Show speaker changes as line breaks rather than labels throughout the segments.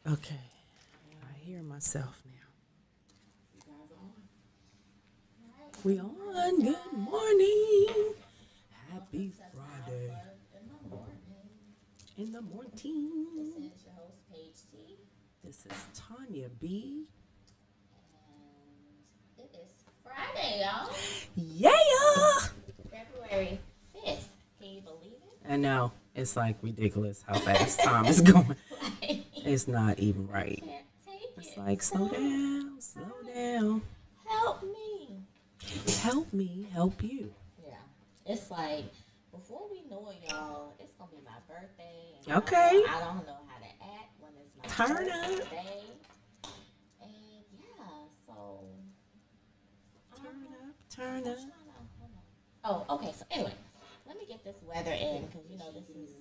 Okay, I hear myself now. We on. Good morning. Happy Friday. In the morning.
This is your host, Paige T.
This is Tanya B.
And it is Friday, y'all.
Yeah.
February 5th. Can you believe it?
I know. It's like ridiculous how fast time is going.
Like,
It's not even right.
can't take
It's
it.
like, slow down, slow down.
Help me.
Help me help you.
Yeah. It's like, before we know it, y'all, it's going to be my birthday. And
Okay.
I don't know how to act when it's my
Turn up.
birthday. And yeah, so.
Turn up.
Oh, okay. So anyway, let me get this weather in because this is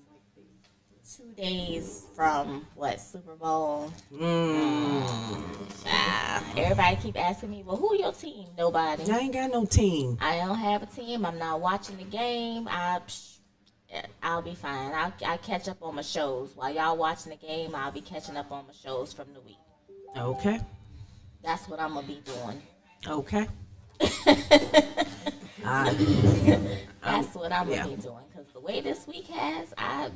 2 days from Super Bowl. Everybody keep asking me, well, who your team? Nobody.
I ain't got no team.
I don't have a team. I'm not watching the game. I'll be fine. I'll catch up on my shows while y'all watching the game. I'll be catching up on my shows from the week.
Okay.
That's what I'm gonna be doing.
Okay.
That's what I'm gonna be doing. Because the way this week has, I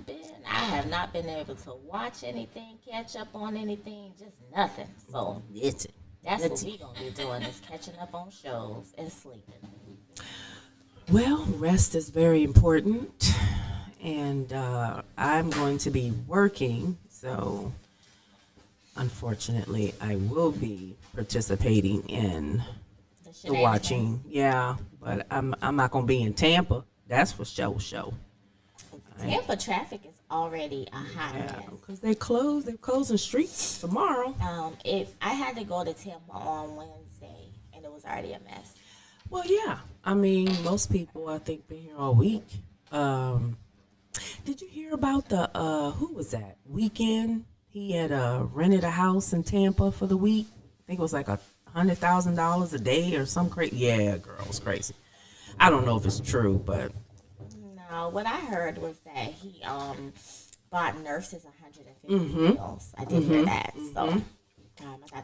have not been able to watch anything, catch up on anything, just nothing. So that's what we gonna be doing is catching up on shows and sleeping.
Well, rest is very important, and I'm going to be working, so unfortunately, I will be participating in the watching. Yeah, but I'm not going to be in Tampa. That's for show.
Tampa traffic is already a hot mess.
Because they're closing streets tomorrow.
If I had to go to Tampa on Wednesday, and it was already a mess.
Well, yeah. I mean, most people, I think, been here all week. Did you hear about the, who was that? Weekend? He had rented a house in Tampa for the week. I think it was like $100,000 a day or some crazy. Yeah, girl, it was crazy. I don't know if it's true, but.
No, what I heard was that he bought nurses 150 meals. I did hear that. So,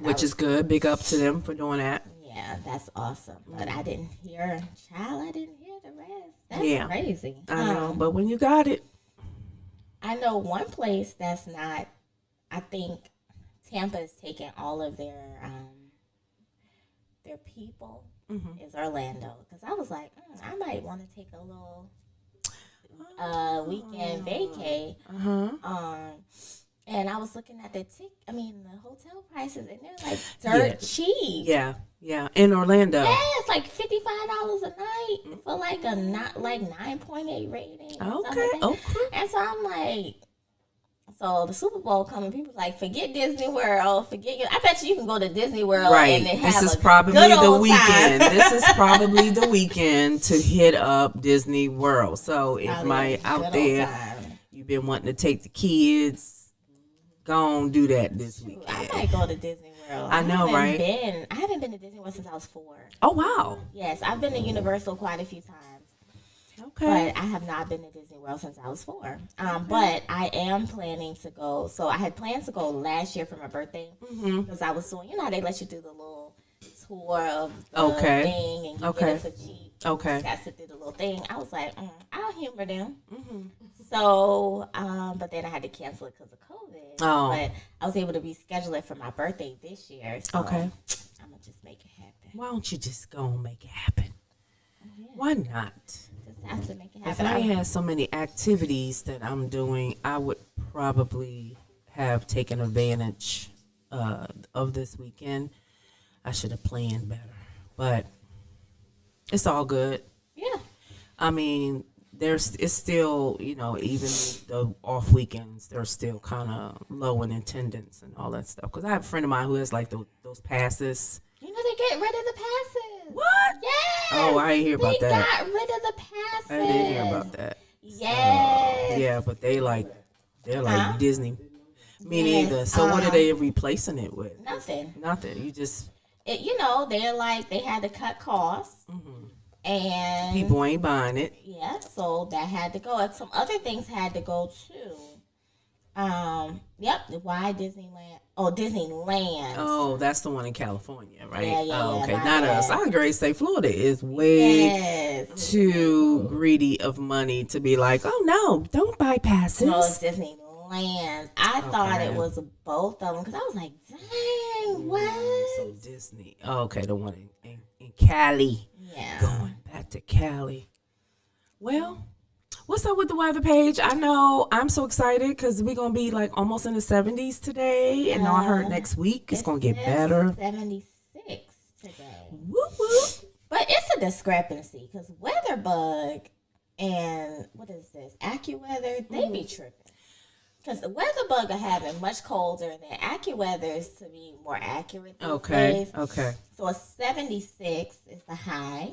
which is good. Big up to them for doing that.
Yeah, that's awesome. But I didn't hear the rest. That's crazy.
I know, but when you got it.
I know one place that's not, I think Tampa is taking all of their people is Orlando. Because I was like, I might want to take a little weekend vacay. And I was looking at the hotel prices, and they're like dirt cheap.
Yeah, in Orlando.
Yeah, it's like $55 a night for like a 9.8 rating.
Okay.
And so I'm like, so the Super Bowl coming, people like, forget Disney World, I bet you can go to Disney World and then have
this is
a
probably
good
the
old
weekend.
time.
This is probably the weekend to hit up Disney World. So if out there, you've been wanting to take the kids, go on do that this weekend.
I might go to Disney World.
I know, right?
I haven't been to Disney World since I was 4.
Oh, wow.
Yes, I've been to Universal quite a few times.
Okay.
But I have not been to Disney World since I was 4. But I am planning to go. So I had plans to go last year for my birthday because I was doing, how they let you do the little tour of the thing and you get it for cheap.
Okay.
You got to sit through the little thing. I was like, I'll humor them. So, but then I had to cancel it because of COVID.
Oh.
But I was able to reschedule it for my birthday this year. So I'm going to just make it happen.
Why don't you just go and make it happen? Yeah. Why not?
Just have to make it happen.
If I had so many activities that I'm doing, I would probably have taken advantage of this weekend. I should have planned better. But it's all good.
Yeah.
I mean, it's still, even the off weekends, they're still kind of low in attendance and all that stuff. Because I have a friend of mine who has like those passes.
They get rid of the passes.
What?
Yes.
Oh, I didn't hear about that.
They got rid of the passes.
I didn't hear about that.
Yes.
Yeah, but they're like Disney. Me neither. So what are they replacing it with?
Nothing.
You just.
They had to cut costs. And
people ain't buying it.
Yeah, so that had to go. And some other things had to go too. Yep. Why Disneyland? Oh, Disneyland.
Oh, that's the one in California, right?
Yeah, yeah,
Oh,
yeah,
okay,
my
not us.
bad.
I agree. Say Florida is way
Yes.
too greedy of money to be like, oh no, don't bypass
No, it's
this.
Disneyland. I thought it
Okay.
was both of them because I was like, dang, what?
So Disney. Oh, okay, the one in Cali.
Yeah.
Going back to Cali. Well, what's up with the weather page? I know I'm so excited because we're gonna be like almost in the 70s today, and I heard next week it's gonna get better.
76 today.
Woo woo.
But it's a discrepancy because WeatherBug and what is this? AccuWeather, they be tripping. Because the WeatherBug are having much colder than AccuWeather is to be more accurate these days.
Okay.
So a 76 is the high.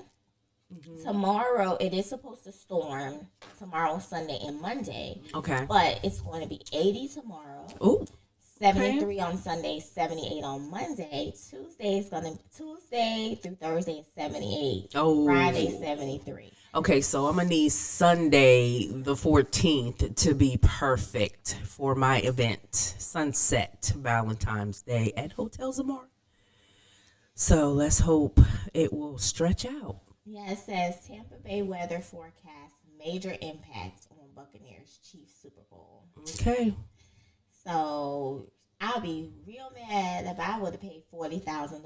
Tomorrow it is supposed to storm. Tomorrow, Sunday, and Monday.
Okay.
But it's going to be 80 tomorrow.
Ooh.
73 on Sunday, 78 on Monday. Tuesday through Thursday is 78.
Oh.
Friday 73.
Okay, so I'm gonna need Sunday the 14th to be perfect for my event, Sunset Valentine's Day at Hotel Zamora. So let's hope it will stretch out.
Yeah, it says Tampa Bay weather forecast major impact on Buccaneers Chiefs Super Bowl.
Okay.
So I'll be real mad if I would have paid $40,000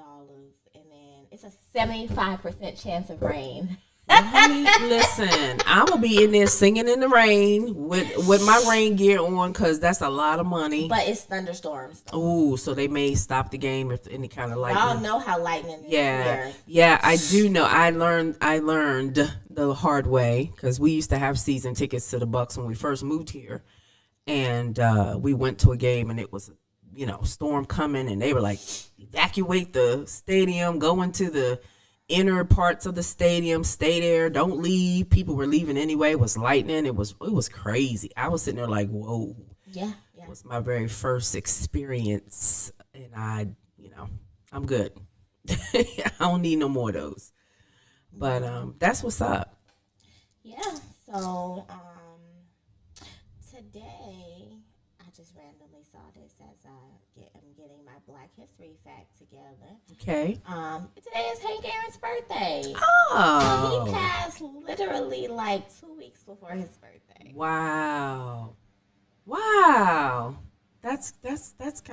and then it's a 75% chance of rain.
Honey, listen, I'm gonna be in there singing in the rain with my rain gear on because that's a lot of money.
But it's thunderstorms.
Ooh, so they may stop the game if any kind of lightning.
Y'all know how lightning is
Yeah,
here.
yeah, I do know. I learned the hard way because we used to have season tickets to the Bucks when we first moved here, and we went to a game and it was, storm coming, and they were like, evacuate the stadium, go into the inner parts of the stadium, stay there, don't leave. People were leaving anyway. It was lightning. It was crazy. I was sitting there like, whoa.
Yeah.
It was my very first experience, and I'm good. I don't need no more of those. But that's what's up.
Yeah. So today I just randomly saw this as I'm getting my Black History fact together.
Okay.
Today is Hank Aaron's birthday. So
Oh.
he passed literally like 2 weeks before his birthday.
Wow. That's kind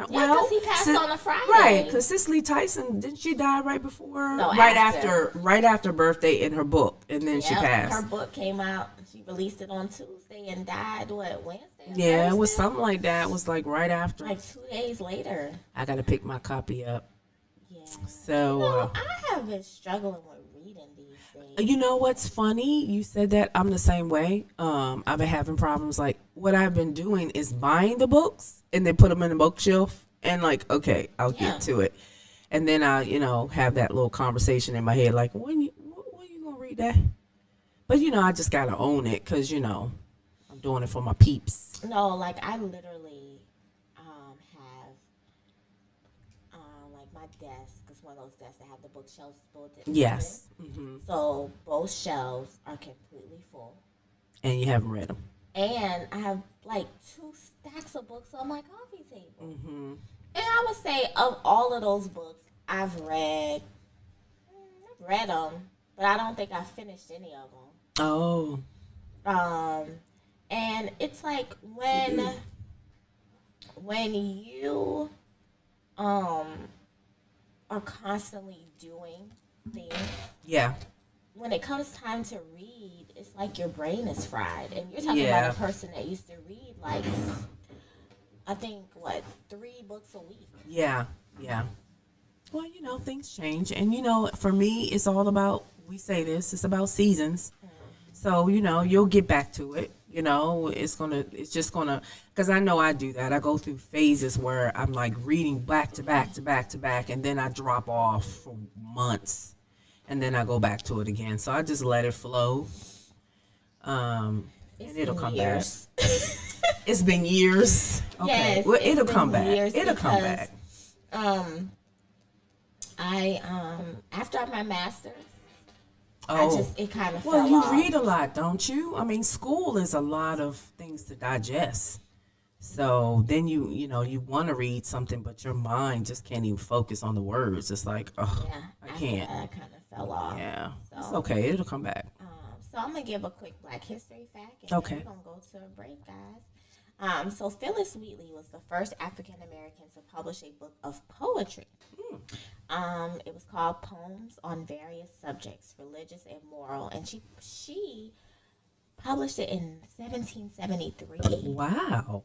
of,
Yeah,
well.
because he passed on a Friday.
Right, because Cicely Tyson, didn't she die right before?
No,
right
after.
right after birthday in her book, and then she
Yep,
passed.
her book came out. She released it on Tuesday and died, Wednesday? or
Yeah, it was
Thursday?
something like that. It was like right after.
Like 2 days later.
I got to pick my copy up.
Yeah.
So,
I have been struggling with reading these days.
you know what's funny? You said that I'm the same way. I've been having problems. Like, what I've been doing is buying the books and then put them in the bookshelf and like, okay, I'll
Yeah.
get to it. And then I, have that little conversation in my head, like, when you gonna read that? But I just gotta own it because I'm doing it for my peeps.
No, like I literally have like my desk is one of those desks that have the bookshelves built in.
Yes.
So both shelves are completely full.
And you haven't read them.
And I have like 2 stacks of books on my coffee table. And I would say of all of those books, I've read them, but I don't think I finished any of them.
Oh.
And it's like when you are constantly doing things,
Yeah.
when it comes time to read, it's like your brain is fried. And you're talking
Yeah.
about a person that used to read like I think 3 books a week.
Yeah. Well, things change. And, for me, it's all about, we say this, it's about seasons. So, you'll get back to it. It's just gonna, because I know I do that. I go through phases where I'm like reading back to back to back to back, and then I drop off for months, and then I go back to it again. So I just let it flow. And it'll come back. It's been years. Okay.
Yes,
Well,
it's
it'll
been
come back.
years
It'll come
because,
back.
I after my master's,
Oh.
it kind of
Well,
fell
you
off.
read a lot, don't you? I mean, school is a lot of things to digest. So then you want to read something, but your mind just can't even focus on the words. It's like, oh,
Yeah,
I
after
can't.
that, I kind of fell off.
Yeah, it's
So,
okay. It'll come back.
so I'm gonna give a quick Black History fact, and then
Okay.
we're gonna go to a break, guys. So Phyllis Wheatley was the first African American to publish a book of poetry. It was called Poems on Various Subjects, Religious and Moral, and she published it in 1773.
Wow.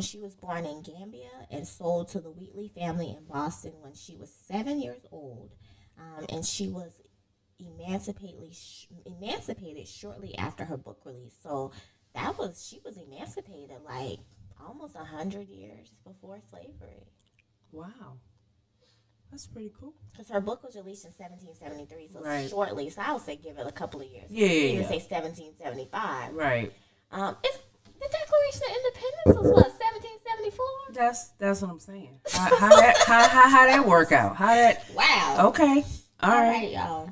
She was born in Gambia and sold to the Wheatley family in Boston when she was 7 years old, and she was emancipated shortly after her book release. So she was emancipated like almost 100 years before slavery.
Wow. That's pretty cool.
Because her book was released in 1773, so
Right.
shortly. So I would say give it a couple of years.
Yeah,
You
yeah,
even
yeah.
say 1775.
Right.
It's the Declaration of Independence was what 1774.
That's what I'm saying. How that work out? How that?
Wow.
Okay. All
All
right.
right, y'all.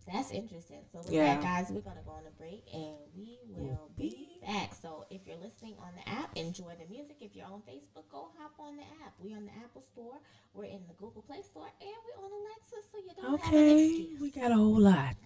That's interesting. So with
Yeah.
that, guys, we're gonna go on a break and we will be back. So if you're listening on the app, enjoy the music. If you're on Facebook, go hop on the app. We're on the Apple Store, we're in the Google Play Store, and we're on Alexa, so you don't have an
Okay.
excuse.
We got a whole lot.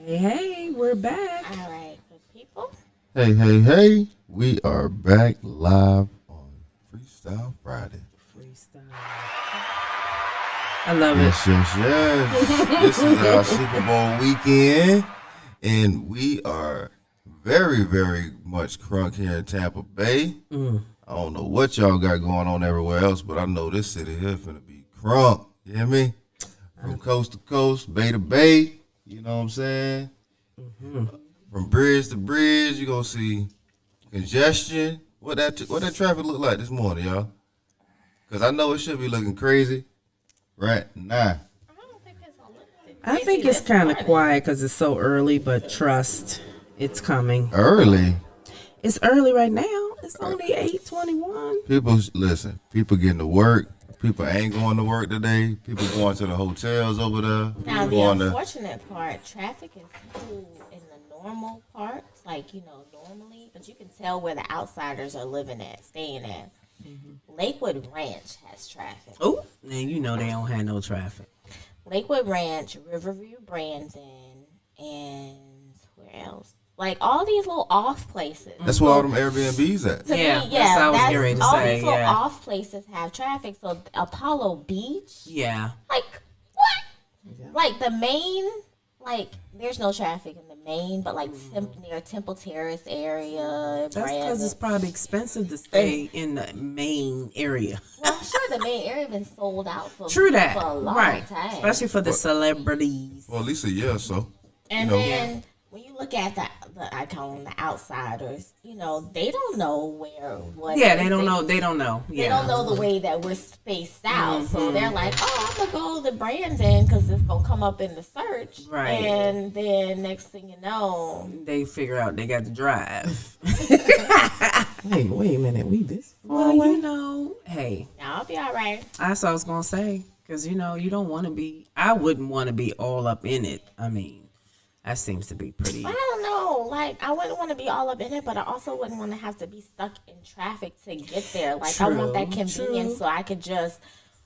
Hey, we're back.
All right, good people.
Hey. We are back live on Freestyle Friday.
Freestyle. I love it.
Yes. This is our Super Bowl weekend, and we are very, very much crunk here in Tampa Bay. I don't know what y'all got going on everywhere else, but I know this city here finna be crunk. You hear me? From coast to coast, bay to bay. You know what I'm saying? From bridge to bridge, you gonna see congestion. What that traffic look like this morning, y'all? Cause I know it should be looking crazy right now.
I think it's kind of quiet because it's so early, but trust, it's coming.
Early.
It's early right now. It's only 8:21.
People listen. People getting to work. People ain't going to work today. People going to the hotels over there.
Now,
People
the
going
unfortunate part, traffic is cool in the normal parts, like, normally, but you can tell where the outsiders are living at, staying at. Lakewood Ranch has traffic.
Oh, now you know they don't have no traffic.
Lakewood Ranch, Riverview, Brandon, and where else? Like all these little off places.
That's where all them Airbnbs at.
To
Yeah,
me,
that's what I was getting ready to
all
say,
these little
yeah.
off places have traffic. So Apollo Beach,
Yeah.
like what? Like the main, like there's no traffic in the main, but like near Temple Terrace area,
That's because
Brandon.
it's probably expensive to stay in the main area.
Well, I'm sure the main area been sold out for
True that.
for a long
Right.
time.
Especially for the celebrities.
Well, at least a year or so.
And
you know.
then when you look at the I call them the outsiders, they don't know what.
Yeah,
is.
they don't know. They don't know.
They
Yeah.
don't know the way that we're spaced out, so they're like, "Oh, I'm gonna go to Brandon because it's gonna come up in the search."
Right.
And then next thing you know,
They figure out they got to drive. Hey, wait a minute. We this far away? Hey,
I'll be all right.
that's what I was gonna say. Because you don't want to be. I wouldn't want to be all up in it. I mean, that seems to be pretty.
I don't know. Like, I wouldn't want to be all up in it, but I also wouldn't want to have to be stuck in traffic to get there. Like, I want that
True,
convenience
true.
so I could just,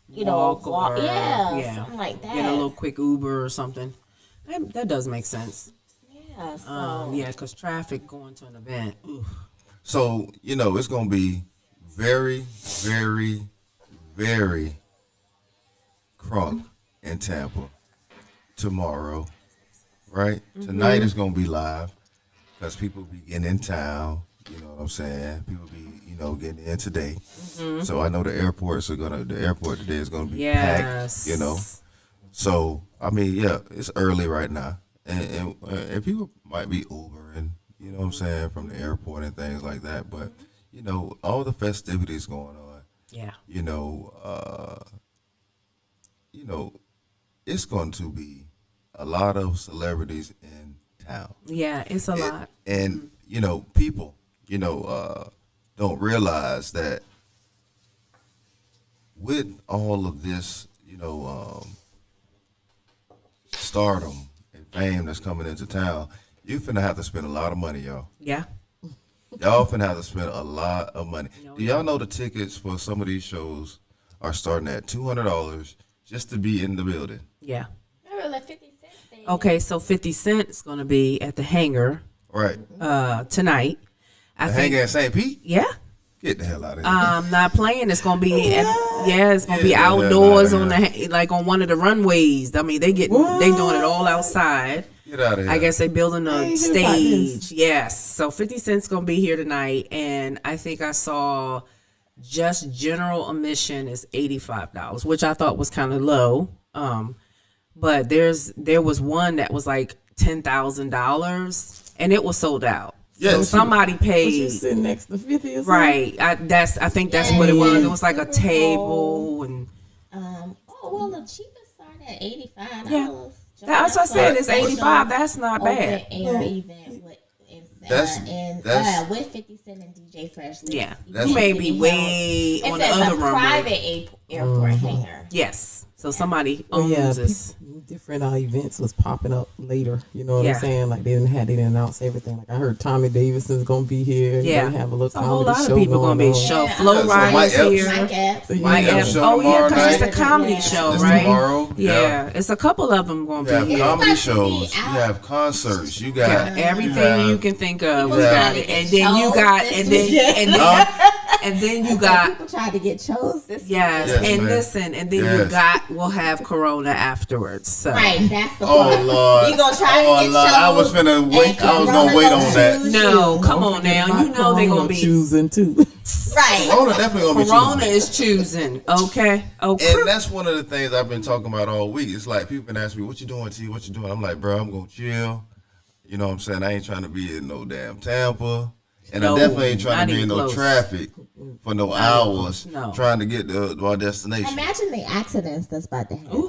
Walk
walk.
or-
Yeah,
yeah.
something like that.
Get a little quick Uber or something. That does make sense.
Yeah, so.
Yeah, because traffic going to an event. Ooh.
So it's gonna be very, very, very crunk in Tampa tomorrow. Right? Tonight is gonna be live because people be getting in town. You know what I'm saying? People be getting in today. So I know the airport today is gonna be
Yes.
packed. So I mean, yeah, it's early right now, and people might be Ubering. You know what I'm saying, from the airport and things like that. But all the festivities going on.
Yeah.
It's going to be a lot of celebrities in town.
Yeah, it's a lot.
And people, don't realize that with all of this, stardom and fame that's coming into town, you finna have to spend a lot of money, y'all.
Yeah.
Y'all finna have to spend a lot of money. Do y'all know the tickets for some of these shows are starting at $200 just to be in the building?
Yeah.
Remember the 50 Cent thing?
Okay, so 50 Cent's going to be at the Hangar
Right.
tonight. I
The
think.
Hangar at St. Pete?
Yeah.
Get the hell out of here.
I'm not playing. It's gonna be it's gonna be
Yeah,
outdoors
yeah.
on one of the runways. I mean, they doing it all outside.
Get out of here.
I guess they building a stage. Yes. So 50 Cent's gonna be here tonight, and I think I saw just general admission is $85, which I thought was kind of low. But there was one that was like $10,000, and it was sold out.
Yeah,
so
see,
somebody paid.
Sitting next to 50 or something.
Right. I think that's what it was. It was like a table and
Well, the cheapest started at $85.
Yeah. that's what I said. It's 85. That's not bad.
Open air event with
That's-
with 50 Cent and DJ Fresh.
Yeah.
That's-
You may be way
It
on the
says
other
a
runway.
private airport hangar.
Yes. So somebody
Well,
owns this.
different events was popping up later. You know what
Yeah.
I'm saying? Like they didn't announce everything. Like I heard Tommy Davidson's gonna be here.
Yeah.
They have a little
A whole
comedy
lot
show
of people
going
gonna be
on.
show.
Yeah.
Flo
Yeah, so
Rida's
Mike Epps.
here.
Mike Epps.
Mike
Yeah,
Epps.
show
Oh yeah,
tomorrow
because it's a
night.
comedy
Yeah.
show,
It's
right?
tomorrow.
Yeah, it's a couple of them gonna
You have
be here.
comedy
It's about to be
shows. You
out.
have concerts. You
Yeah,
got
everything you
have-
can think of.
People
We
Yeah.
got
trying to
it,
get
and then you
shows
got,
this
and then
weekend.
and then
Huh?
and then you got.
People tried to get chose this.
Yes,
Yes,
and
man.
listen, and then you
Yes.
got. We'll have Corona afterwards. So.
Right, that's the
Oh
part.
Lord!
You gonna try
oh
to get
Lord!
chose?
I was finna wait.
and
I was gonna wait on that.
No, come on now. You know they're gonna be.
choosing too.
Right.
Corona definitely gonna be
Corona
choosing.
is choosing. Okay. Okay.
And that's one of the things I've been talking about all week. It's like people been asking me, "What you doing, T? What you doing?" I'm like, "Bro, I'm gonna chill." You know what I'm saying? I ain't trying to be in no damn Tampa, and
No,
I definitely ain't
not
trying to be in
even
no
close.
traffic for no hours
No.
trying to get to my destination.
Imagine the accidents that's about to happen.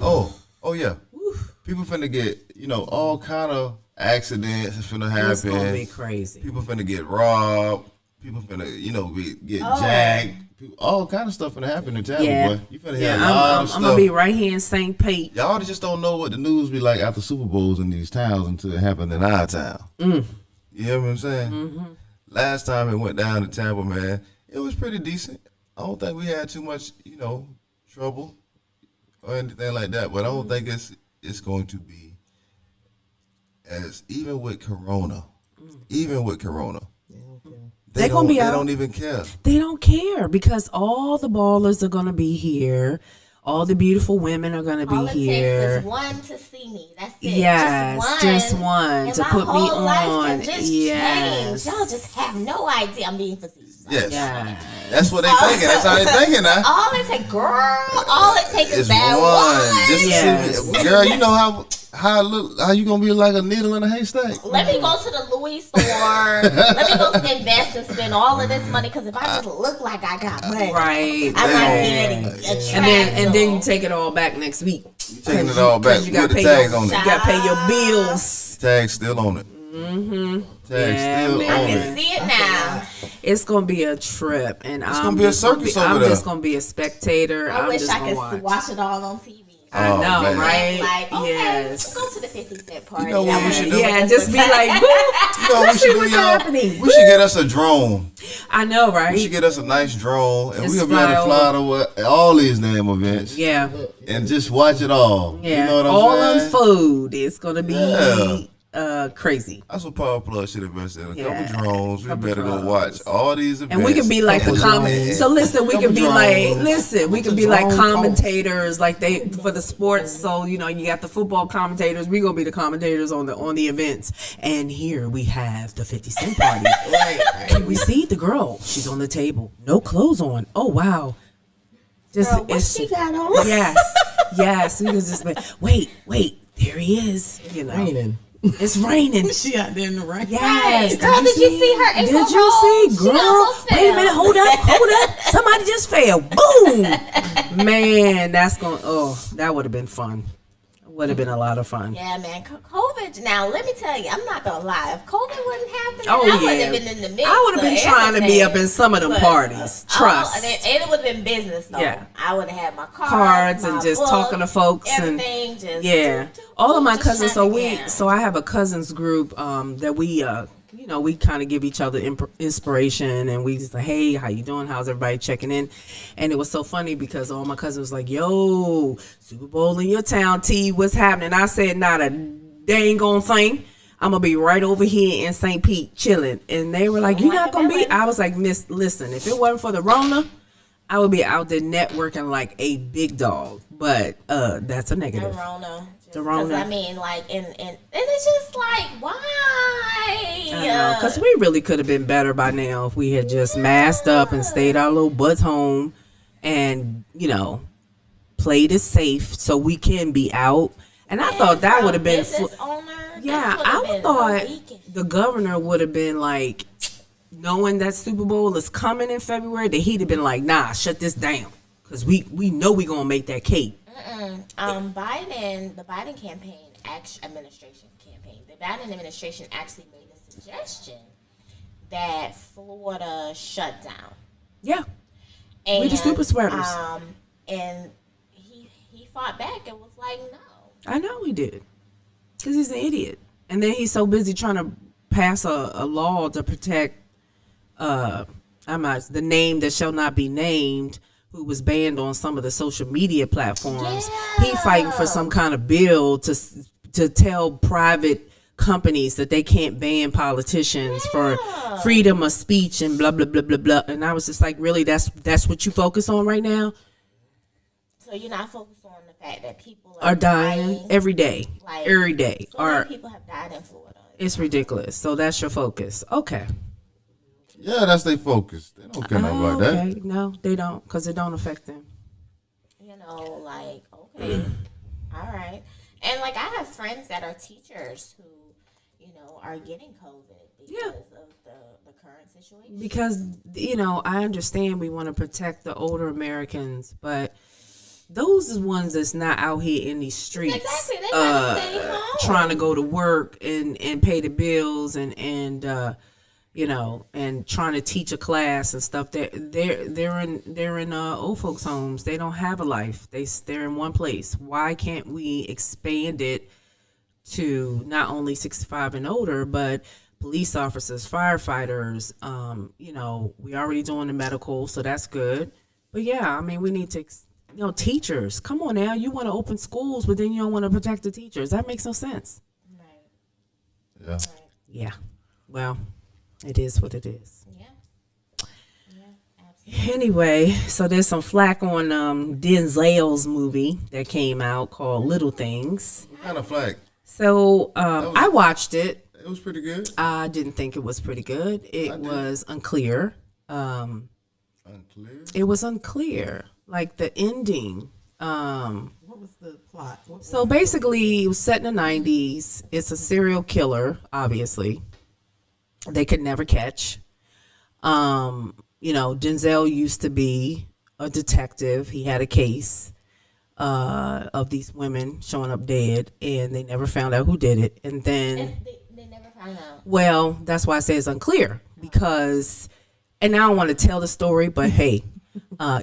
Oh yeah. People finna get all kind of accidents is finna
It's gonna be
happen.
crazy.
People finna get robbed. People finna get
Oh.
jacked. All kind of stuff finna happen in Tampa,
Yeah.
boy. You finna
Yeah,
hear a lot of
I'm
stuff.
gonna be right here in St. Pete.
Y'all just don't know what the news be like after Super Bowls in these towns until it happened in our town. You hear what I'm saying?
Mm-hmm.
Last time it went down to Tampa, man, it was pretty decent. I don't think we had too much, trouble or anything like that. But I don't think it's going to be as even with Corona. Even with Corona,
They gonna be
They
out.
don't even care.
They don't care because all the ballers are gonna be here. All the beautiful women are gonna be
All it
here.
takes is one to see me. That's it.
Yes, just one
and
to
my
put me
whole life
on.
can just
Yes.
change. Y'all just have no idea. I'm being facetious.
Yes,
Yeah.
that's what they thinking. That's how they thinking now.
All it takes, girl. All it takes is
It's
that
one. Just to
Yes.
see me. Girl, you know how it look, how you gonna be like a needle in a haystack?
Let me go to the Louis store. Let me go invest and spend all of this money because if I just look like I got money,
Right.
I'm not
right.
getting attractive.
And then you take it all back next week.
You taking it all back.
You
Put
gotta
the
pay
tags
your,
on
you
it.
gotta pay your bills.
Tag still on it. Mm-hmm. Tag
Yeah,
still
man.
I
on
can
it.
see it now.
It's gonna be a trip, and it's
gonna be a circus over
I'm
there.
just gonna be a spectator.
I
I'm
wish
just
I
gonna
could
watch.
watch it all on TV.
I
Oh,
know,
man.
right?
Like, okay,
Yes.
go to the 50 Cent party.
know what we should do?
Yeah, just be like, boo.
You know,
Let's see what's
y'all?
happening.
We should get us a drone.
I know,
We should
right?
get us a nice drone, and
Just
we'll be able to
fly
fly to all these damn events
Yeah,
and just watch it all.
yeah.
You know what I'm
All
saying?
on food. It's gonna be
Yeah.
crazy.
That's what Power Plus should invest in. A
Yeah.
couple drones. We
Couple
better
drones.
go watch all these events.
And we could be like the
Couple
comment.
drones.
So listen, we could
Couple
be like,
drones.
listen, we could be like commentators, like they for the sports. So you got the football commentators. We gonna be the commentators on the events. And here we have the 50 Cent party. Can we see the girl? She's on the table, no clothes on. Oh wow, just
Girl, what
it's
she got on?
yes. We can just be, wait, there he is.
Raining.
It's raining.
She out there in the rain.
Yes.
Girl, did you see her ankle
Did you
roll?
see,
She
girl?
almost
Wait a
fell.
minute. Hold up. Somebody just fell. Boom. Man, that would have been fun. Would have been a lot of fun.
Yeah, man. COVID. Now, let me tell you, I'm not gonna lie. If COVID wasn't happening,
Oh,
I would
yeah.
have been in the mix.
I would have been
of
trying to be
everything.
up in some of them
But,
parties. Trust.
it would have been business though.
Yeah.
I would have had my
Cards
my
and just
books,
talking to folks and
everything. Just
yeah, all of my
just
cousins.
trying to-
So I have a cousins group that we we kind of give each other inspiration, and we just like, hey, how you doing? How's everybody checking in? And it was so funny because all my cousins was like, yo, Super Bowl in your town, T, what's happening? I said, not a dang on thing. I'm gonna be right over here in St. Pete chilling. And they were like, you're not gonna be? I was like, Miss, listen, if it wasn't for the Rona, I would be out there networking like a big dog. But that's a negative.
Corona.
The Rona.
I mean, like, and it's just like, why?
Because we really could have been better by now if we had just masked up and stayed our little butts home and, played it safe so we can be out. And I thought that would have been, I thought the governor would have been like, knowing that Super Bowl is coming in February, that he'd have been like, nah, shut this down. Because we know we going to make that cake.
Biden, the Biden administration campaign, the Biden administration actually made a suggestion that Florida shut down.
Yeah.
And,
We the super spreaders.
and he fought back and was like, no.
I know he did, because he's an idiot. And then he's so busy trying to pass a law to protect the name that shall not be named, who was banned on some of the social media platforms. He fighting for some kind of bill to tell private companies that they can't ban politicians for freedom of speech and blah blah blah blah blah. And I was just like, really, that's what you focus on right now?
So you're not focused on the fact that people
Are dying every day,
Like,
every day.
So many people have died in Florida.
It's ridiculous. So that's your focus. Okay.
Yeah, that's their focus. They don't care about that.
Okay. No, they don't, because it don't affect them.
You know, like, okay, all right. And like, I have friends that are teachers who, you know, are getting COVID because of the current situation.
Because, you know, I understand we want to protect the older Americans, but those are the ones that's not out here in these streets
Exactly. They gotta stay home.
trying to go to work and pay the bills and you know, and trying to teach a class and stuff. They're in old folks' homes. They don't have a life. They're in one place. Why can't we expand it to not only 65 and older, but police officers, firefighters? You know, we already doing the medical, so that's good. But yeah, I mean, we need to, you know, teachers. Come on now, you want to open schools, but then you don't want to protect the teachers. That makes no sense.
Right.
Yeah.
Yeah. Well, it is what it is.
Yeah. Yeah. Absolutely.
Anyway, so there's some flack on Denzel's movie that came out called Little Things.
What kind of flag?
So I watched it.
It was pretty good.
I didn't think it was pretty good. It was unclear.
Unclear.
It was unclear. Like the ending.
What was the plot?
So basically, it was set in the 90s. It's a serial killer, obviously. They could never catch. You know, Denzel used to be a detective. He had a case of these women showing up dead, and they never found out who did it. And then,
And they never found out.
well, that's why I say it's unclear, because, and I don't want to tell the story, but hey,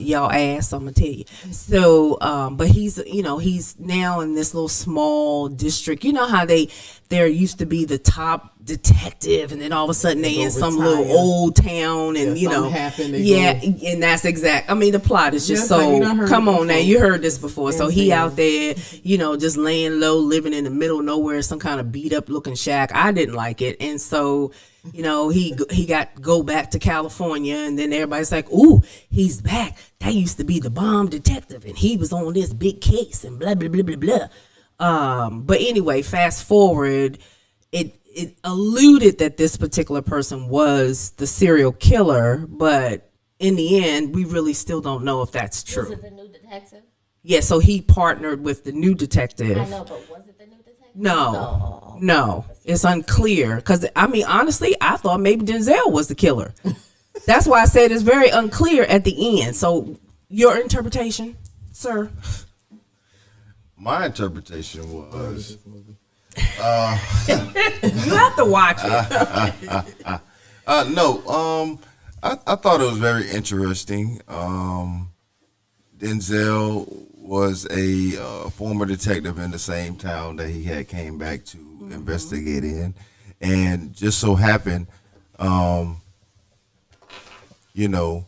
y'all asked, I'm gonna tell you. So, but he's, you know, he's now in this little small district. You know how there used to be the top detective, and then all of a sudden they
Go
in some
retire.
little old town, and
Yeah,
you know,
something happened, they
yeah,
go-
and that's exact. I mean, the plot is just
Just like we
so.
done heard
Come
it
on now,
before.
you heard this before. So he
Insane.
out there, you know, just laying low, living in the middle of nowhere, some kind of beat up looking shack. I didn't like it, and so, you know, he got go back to California, and then everybody's like, "Ooh, he's back. That used to be the bomb detective, and he was on this big case, and blah blah blah blah blah." But anyway, fast forward, it alluded that this particular person was the serial killer, but in the end, we really still don't know if that's
Was
true.
it the new detective?
Yeah, so he partnered with the new detective.
I know, but was it the new detective?
No, no, it's unclear. Because I mean, honestly, I thought maybe Denzel was the killer. That's why I said it's very unclear at the end. So, your interpretation, sir?
My interpretation was
You have to watch it.
no. I thought it was very interesting. Denzel was a former detective in the same town that he had came back to investigate in, and just so happened, you know,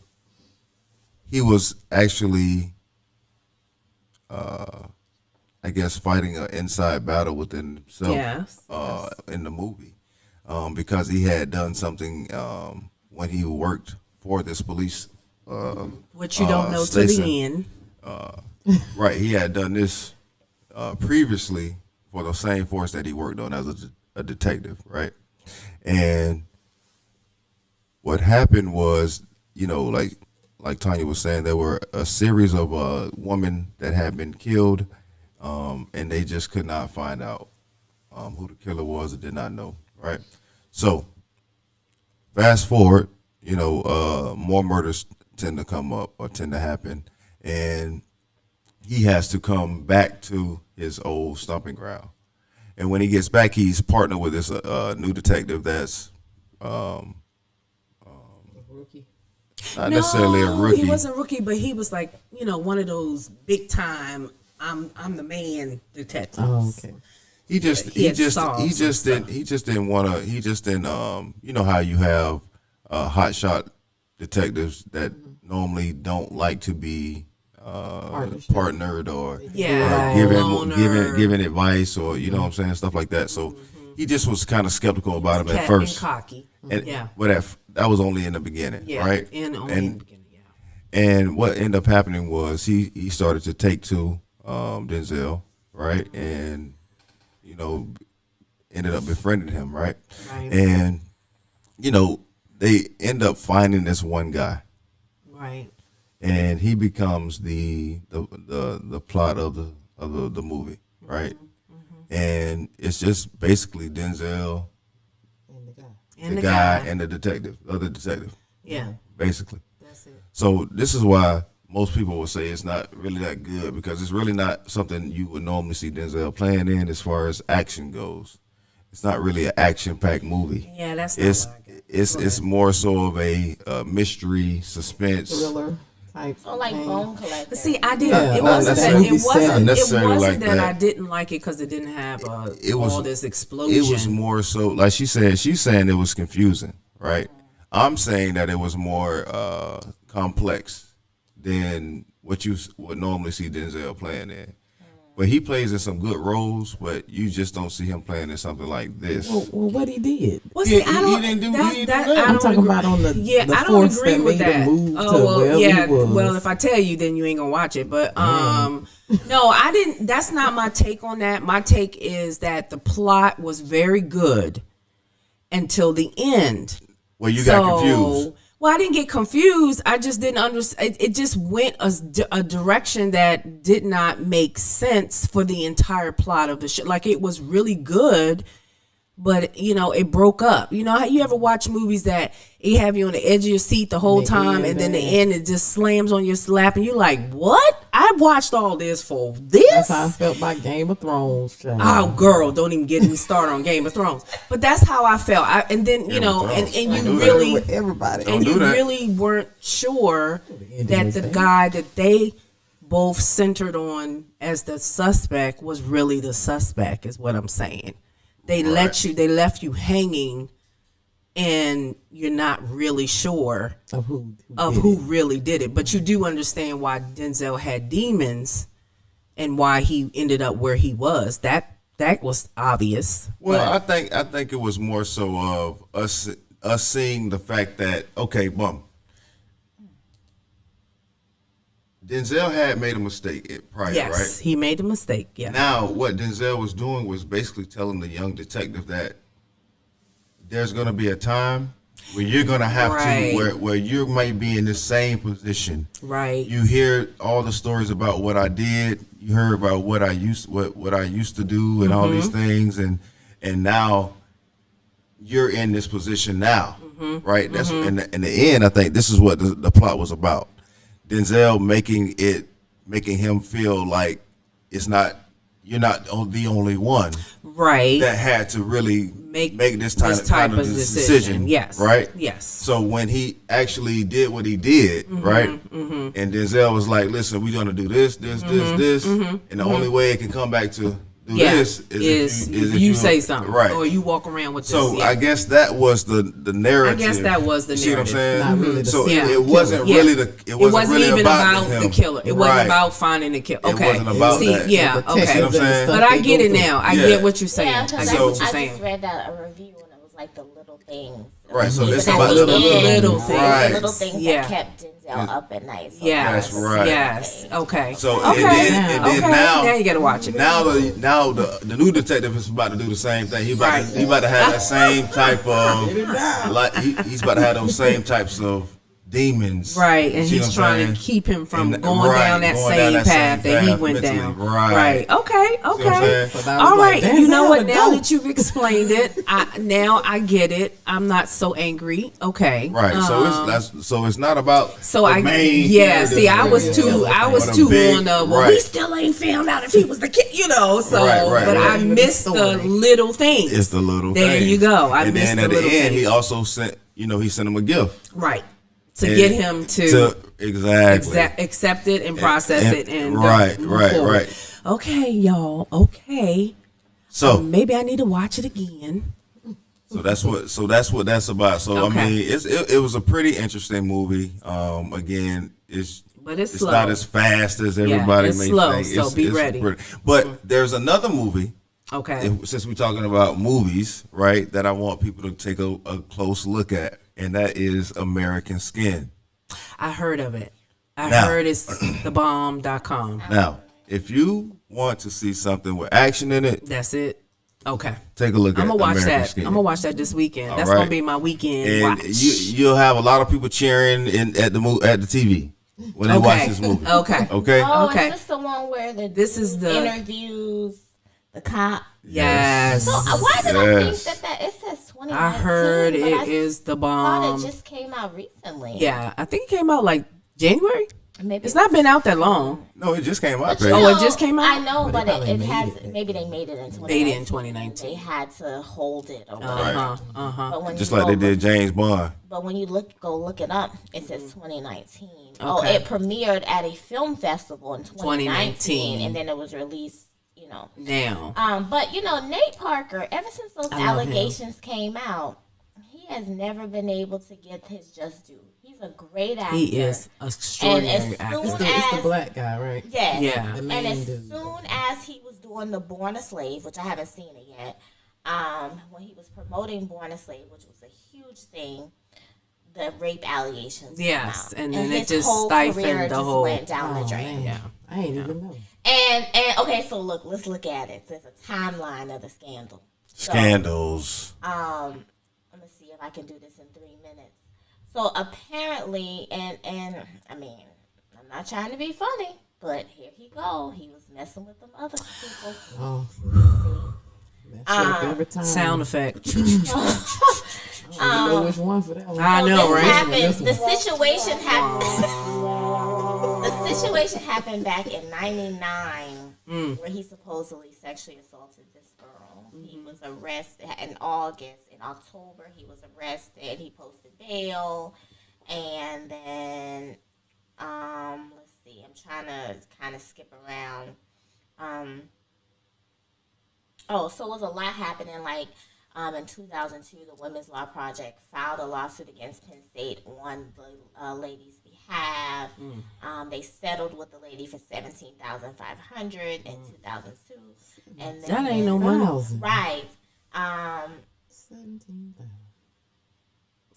he was actually, I guess, fighting an inside battle within himself
Yes.
in the movie, because he had done something when he worked for this police.
What you don't know to
station.
the end.
Right, he had done this previously for the same force that he worked on as a detective, right? And what happened was, you know, like Tanya was saying, there were a series of women that had been killed, and they just could not find out who the killer was or did not know, right? So, fast forward, you know, more murders tend to come up or tend to happen, and he has to come back to his old stomping ground. And when he gets back, he's partnered with this new detective that's
Rookie.
not necessarily a
No,
rookie.
He wasn't a rookie, but he was like, one of those big time. I'm the man detectives.
Oh, okay.
He just didn't want to. He just didn't. You know how you have hotshot detectives that normally don't like to be partnered or
Yeah,
giving advice or what I'm saying, stuff like that. So he just was kind of skeptical about him at first.
And cocky.
And
Yeah.
but that was only in the beginning,
Yeah,
right?
in the beginning. Yeah.
And what ended up happening was he started to take to Denzel, right? And ended up befriending him, right?
Right.
And they end up finding this one guy,
Right.
and he becomes the plot of the movie, right? And it's just basically Denzel,
And
the guy, and the detective, the other detective,
Yeah.
basically.
That's it.
So this is why most people will say it's not really that good, because it's really not something you would normally see Denzel playing in as far as action goes. It's not really an action-packed movie.
Yeah, that's not
It's
what I get.
it's more so of a mystery, suspense.
Thriller type.
So like
thing.
Bone Collector.
But see, I didn't.
Yeah,
it
not
wasn't that.
necessarily
It wasn't.
Not necessarily
It wasn't
like
that
that.
I didn't like it because it didn't have
It was-
all this explosion.
It was more so, like she's saying it was confusing, right? I'm saying that it was more complex than what you would normally see Denzel playing in. But he plays in some good roles, but you just don't see him playing in something like this.
Well, what he did.
Well, see,
Yeah,
I
he
don't.
didn't do-
that-
he didn't
that-
do that.
I
I'm
don't
talking
agree-
about on the
Yeah,
the
I don't
force
agree
that
with
made
that.
him move to
well,
wherever
yeah.
he was.
Well, if I tell you, then you ain't gonna watch it. But no, I didn't. That's not my take on that. My take is that the plot was very good until the end.
Well, you got confused.
Well, I didn't get confused. I just didn't understand. It just went a direction that did not make sense for the entire plot of the show. Like, it was really good, but it broke up. You know how you ever watch movies that it have you on the edge of your seat the whole time, and then the end it just slams on your lap, and you're like, "What? I watched all this for this?"
That's how I felt about Game of Thrones. Child.
Oh, girl, don't even get me started on Game of Thrones. But that's how I felt. And then
Game of Thrones.
and
Don't
you
do that.
really
With everybody.
and
do
you
that.
really weren't sure
ending
that
was
the
bad.
guy that they both centered on as the suspect was really the suspect, is what I'm saying. They left you hanging, and you're not really sure
of who
of
did
who
it.
really did it. But you do understand why Denzel had demons and why he ended up where he was. That was obvious.
Well, I think it was more so of us seeing the fact that, okay, Denzel had made a mistake prior,
Yes,
right?
he made a mistake. Yeah.
Now, what Denzel was doing was basically telling the young detective that there's going to be a time where you're going to have
Right.
to, where you might be in the same position.
Right.
You hear all the stories about what I did. You heard about what I used to do and all these
Mm-hmm.
things, and now you're in this position now,
Mm-hmm.
right? That's in the end. I think this is what the plot was about. Denzel making him feel like you're not the only one
Right.
that had to really make this type of decision.
Yes.
Right.
Yes.
So when he actually did what he did, right,
Mm-hmm.
and Denzel was like, "Listen, we're gonna do this, this, and the only way it can come back to do
Yeah.
this is if
you say something,
right?"
or you walk around with this.
So
yeah.
I guess that was the narrative.
I guess that was the
You see what I'm
narrative.
saying?
Not really the
So
Yeah.
it wasn't
Yeah.
really
It wasn't
really
even about
him.
the killer. It
Right.
wasn't about finding the killer.
It
Okay.
wasn't about
See,
that.
yeah,
The
okay.
See what I'm saying?
But I get it now. I
Yeah.
get what you're saying.
Yeah,
I
because
get
So-
what you're
I
saying.
just read a review and it was like the little things.
Right, so
Even
it's
at
about
the
the
end,
little
the
things.
Right.
little things
Yeah.
that kept Denzel up at night. So
Yes.
That's right.
Yes. Okay.
So
okay.
and then
okay. Now you gotta watch it.
Now the new detective is about to do the same thing. He
Right.
about to have that same type of he's about to have those same types of demons.
Right, and
See what
he's
I'm
trying
saying?
to keep him from
And-
going
right,
down that
going
same
down that
path
same
that he
path
went
mentally.
down.
Right.
Okay.
See what I'm
Okay.
saying?
But I was
All
like,
right. You know
Denzel
what?
the
Now
goat.
that you've explained it, now I get it. I'm not so angry. Okay.
Right. So it's not about
So
the
I
main
yeah.
character
See, I was
thing,
too
but a
on
big-
the well.
right.
We still ain't found out if he was the kid. So
Right,
but I
right.
missed the little things.
It's the little
There
thing.
you go. I
and
missed
then
the
at the
little
end,
things.
he also sent he sent him a gift.
Right. to
And
get him to
exactly
accept it and process it and
right,
move
right,
forward.
right.
Okay, y'all. Okay.
So
Maybe I need to watch it again.
that's what that's about. So
Okay.
I mean, it was a pretty interesting movie. Again,
But it's
it's
slow.
not as fast as everybody
it's
may
slow,
think.
so be ready.
But there's another movie.
Okay.
Since we're talking about movies, right, that I want people to take a close look at, and that is American Skin.
I heard of it. I
Now-
heard it's thebomb.com.
Now, if you want to see something with action in it,
That's it. Okay.
take a look at
I'm gonna watch
American
that.
Skin.
I'm gonna watch that this weekend. That's
right.
gonna be my weekend
And
watch.
you'll have a lot of people cheering at the TV when they watch this movie.
Okay.
Okay.
Oh,
Okay.
is this the one where
This is the
interviews the cop?
yes.
So why did I think
Yes.
that it says 2019?
I heard
but
it is the
thought
bomb.
it just came out recently.
Yeah, I think it came out like January.
Maybe
It's not been out that long.
No, it just came out.
But
baby.
you
Oh, it
know,
just came out?
I know,
But
but
they probably
it
made
has.
it.
Maybe they made it in 2019.
Made it in 2019.
They had to hold it or whatever. But when
Just
you
like they
go
did James Bond.
But when you go look it up, it says 2019. Oh,
Okay.
it premiered at a film festival in 2019,
2019.
and then it was released. You know.
Now.
But you know, Nate Parker. Ever since those
I love him.
allegations came out, he has never been able to get his just due. He's a great actor.
He is extraordinary
And as
actor.
soon
It's the black guy, right?
Yes.
Yeah.
The
And
main
as
dude.
soon as he was doing the Born a Slave, which I haven't seen it yet, when he was promoting Born a Slave, which was a huge thing, the rape allegations. came
Yes,
out.
and then it
his
just
whole
stifled
career
the
just
whole-
went down the
Oh,
drain.
man.
Yeah.
I ain't even know.
And okay, so let's look at it. There's a timeline of the scandal. So,
Scandals.
let me see if I can do this in 3 minutes. So apparently, and I mean, I'm not trying to be funny, but here he go. He was messing with them other people.
Oh,
See?
mess up every time.
Sound effect.
I don't know which one for that one.
I know,
This
right?
happened. The situation happened. The situation happened back in '99, where he supposedly sexually assaulted this girl. He was arrested in August. In October, he was arrested. He posted bail, and then let's see. I'm trying to kind of skip around. Oh, so it was a lot happening. Like in 2002, the Women's Law Project filed a lawsuit against Penn State on the lady's behalf. They settled with the lady for $17,500 in 2002, and then
That ain't no money.
right.
17,000.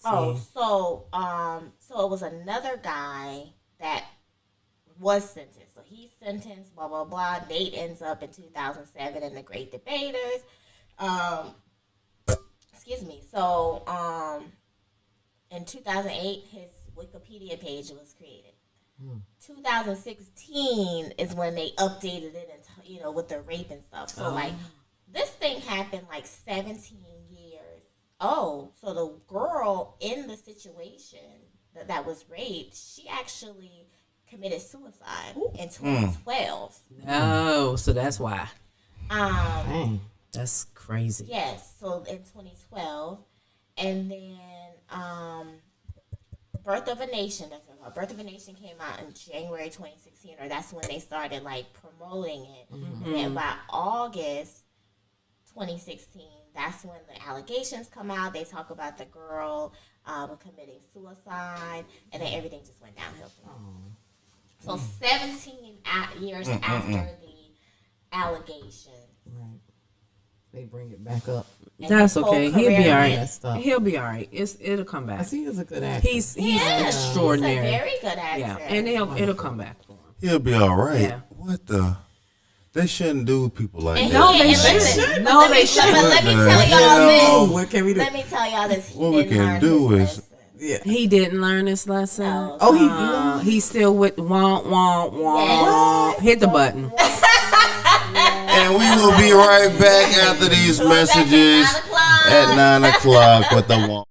Oh, so it was another guy that was sentenced. So he's sentenced, blah blah blah. Nate ends up in 2007 in the Great Debaters. Excuse me. So in 2008, his Wikipedia page was created. 2016 is when they updated it, and with the rape and stuff. So like this thing happened like 17 years. Oh, so the girl in the situation that was raped, she actually committed suicide in 2012.
Oh, so that's why.
Dang.
That's crazy.
Yes, so in 2012, and then Birth of a Nation. Birth of a Nation came out in January 2016, or that's when they started like promoting it. And then by August 2016, that's when the allegations come out. They talk about the girl committing suicide, and then everything just went downhill. So 17 years after the allegation.
Right. They bring it back up.
and
That's
his whole
okay. He'll be
career
all
went-
Messed up.
He'll be all right. It'll come
I
back.
see he's a good actor.
He's
He is.
extraordinary.
He's a very good actor.
Yeah, and it'll come back for him.
He'll be all right.
Yeah.
What the? They shouldn't do people like
And
that.
No,
he-
they
and listen,
shouldn't.
but
No,
let me-
they shouldn't.
But let me
What
tell
the
y'all
Oh,
this.
what can we do?
Let me tell y'all this. He
What we
didn't
can
learn
do
his
is-
lesson.
Yeah.
He didn't learn this lesson.
No.
Oh,
He's still with womp womp womp.
Yes.
Hit the button.
And we will be right back after these messages at 9 o'clock with the one.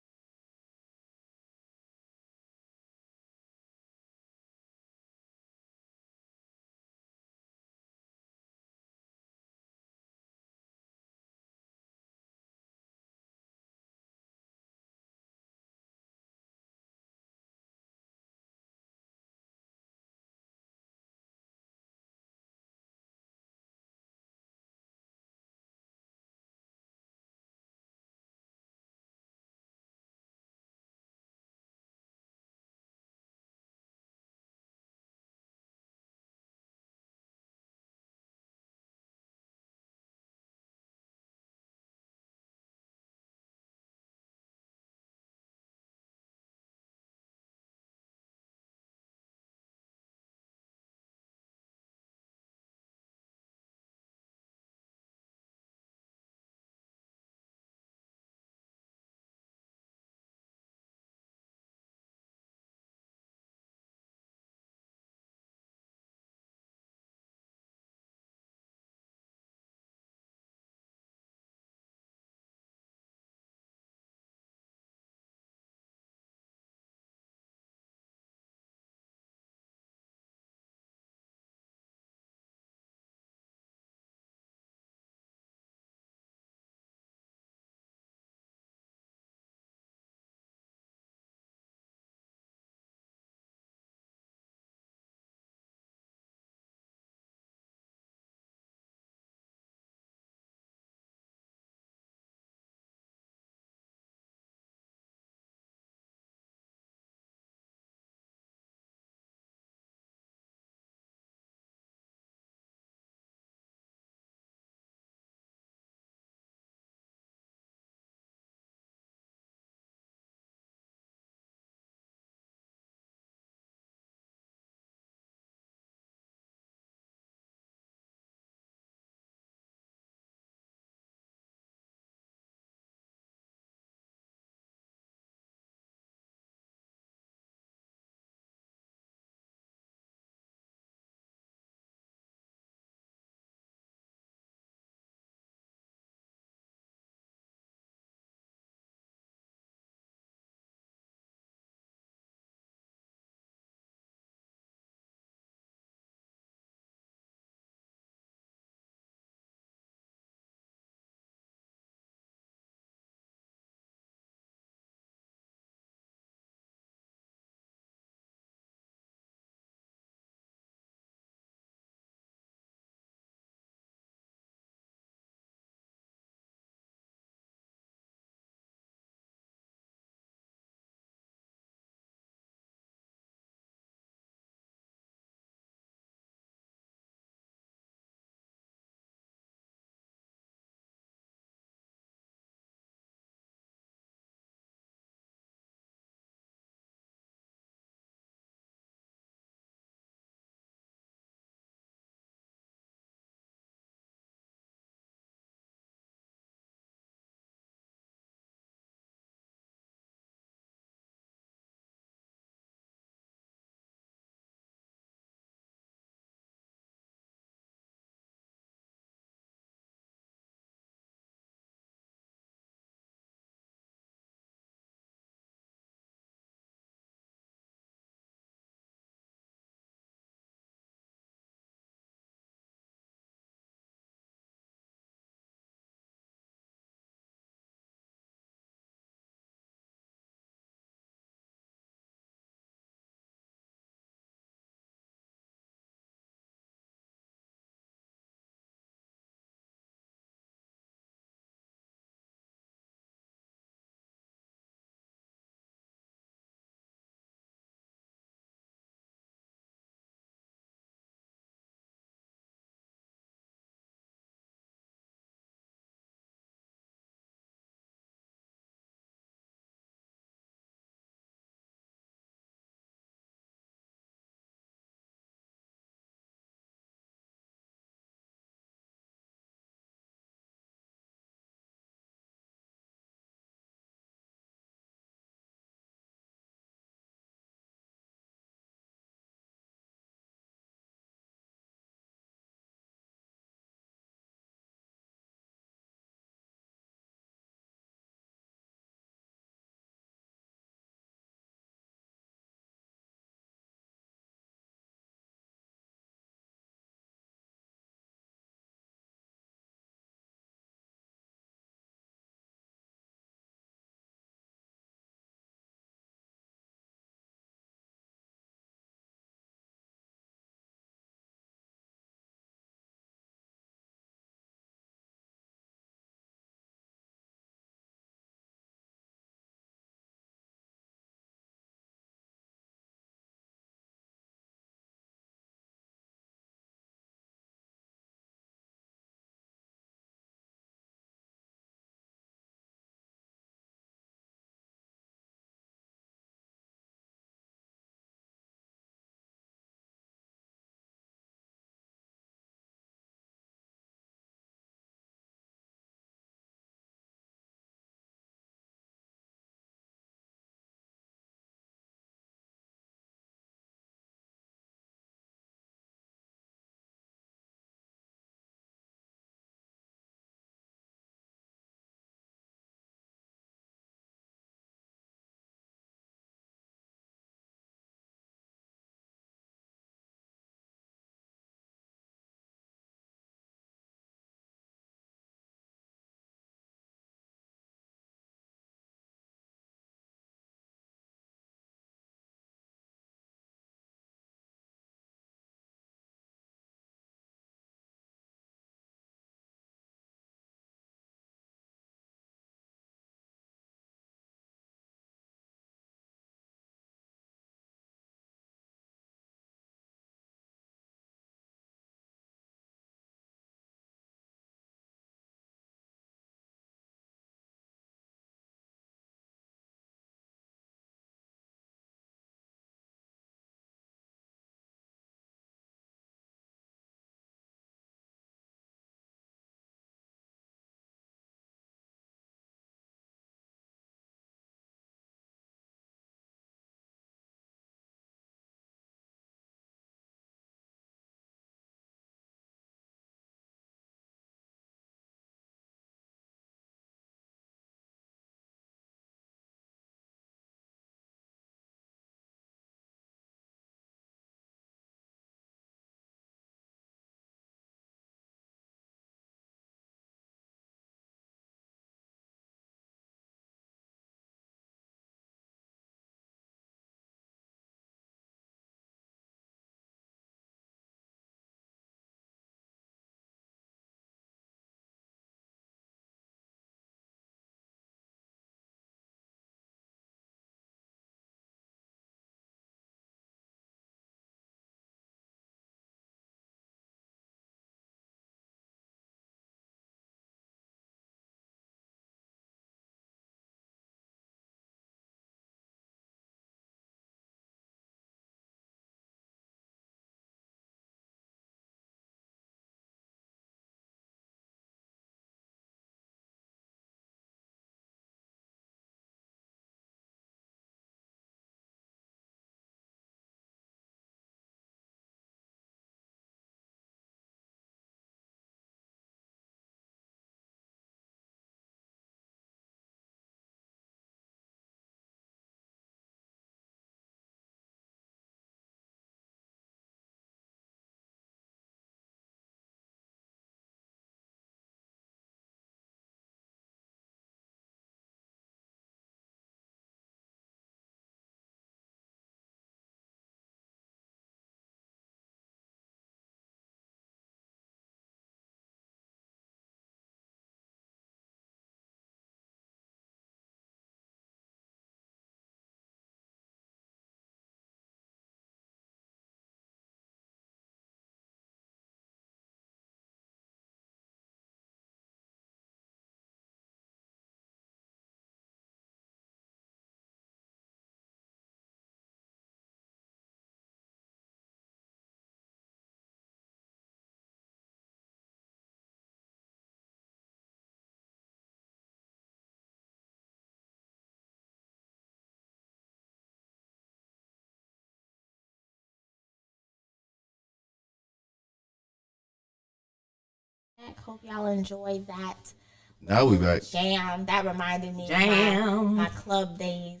back. Hope y'all enjoyed that
Now we back.
jam. That reminded me of
Jam.
my club days.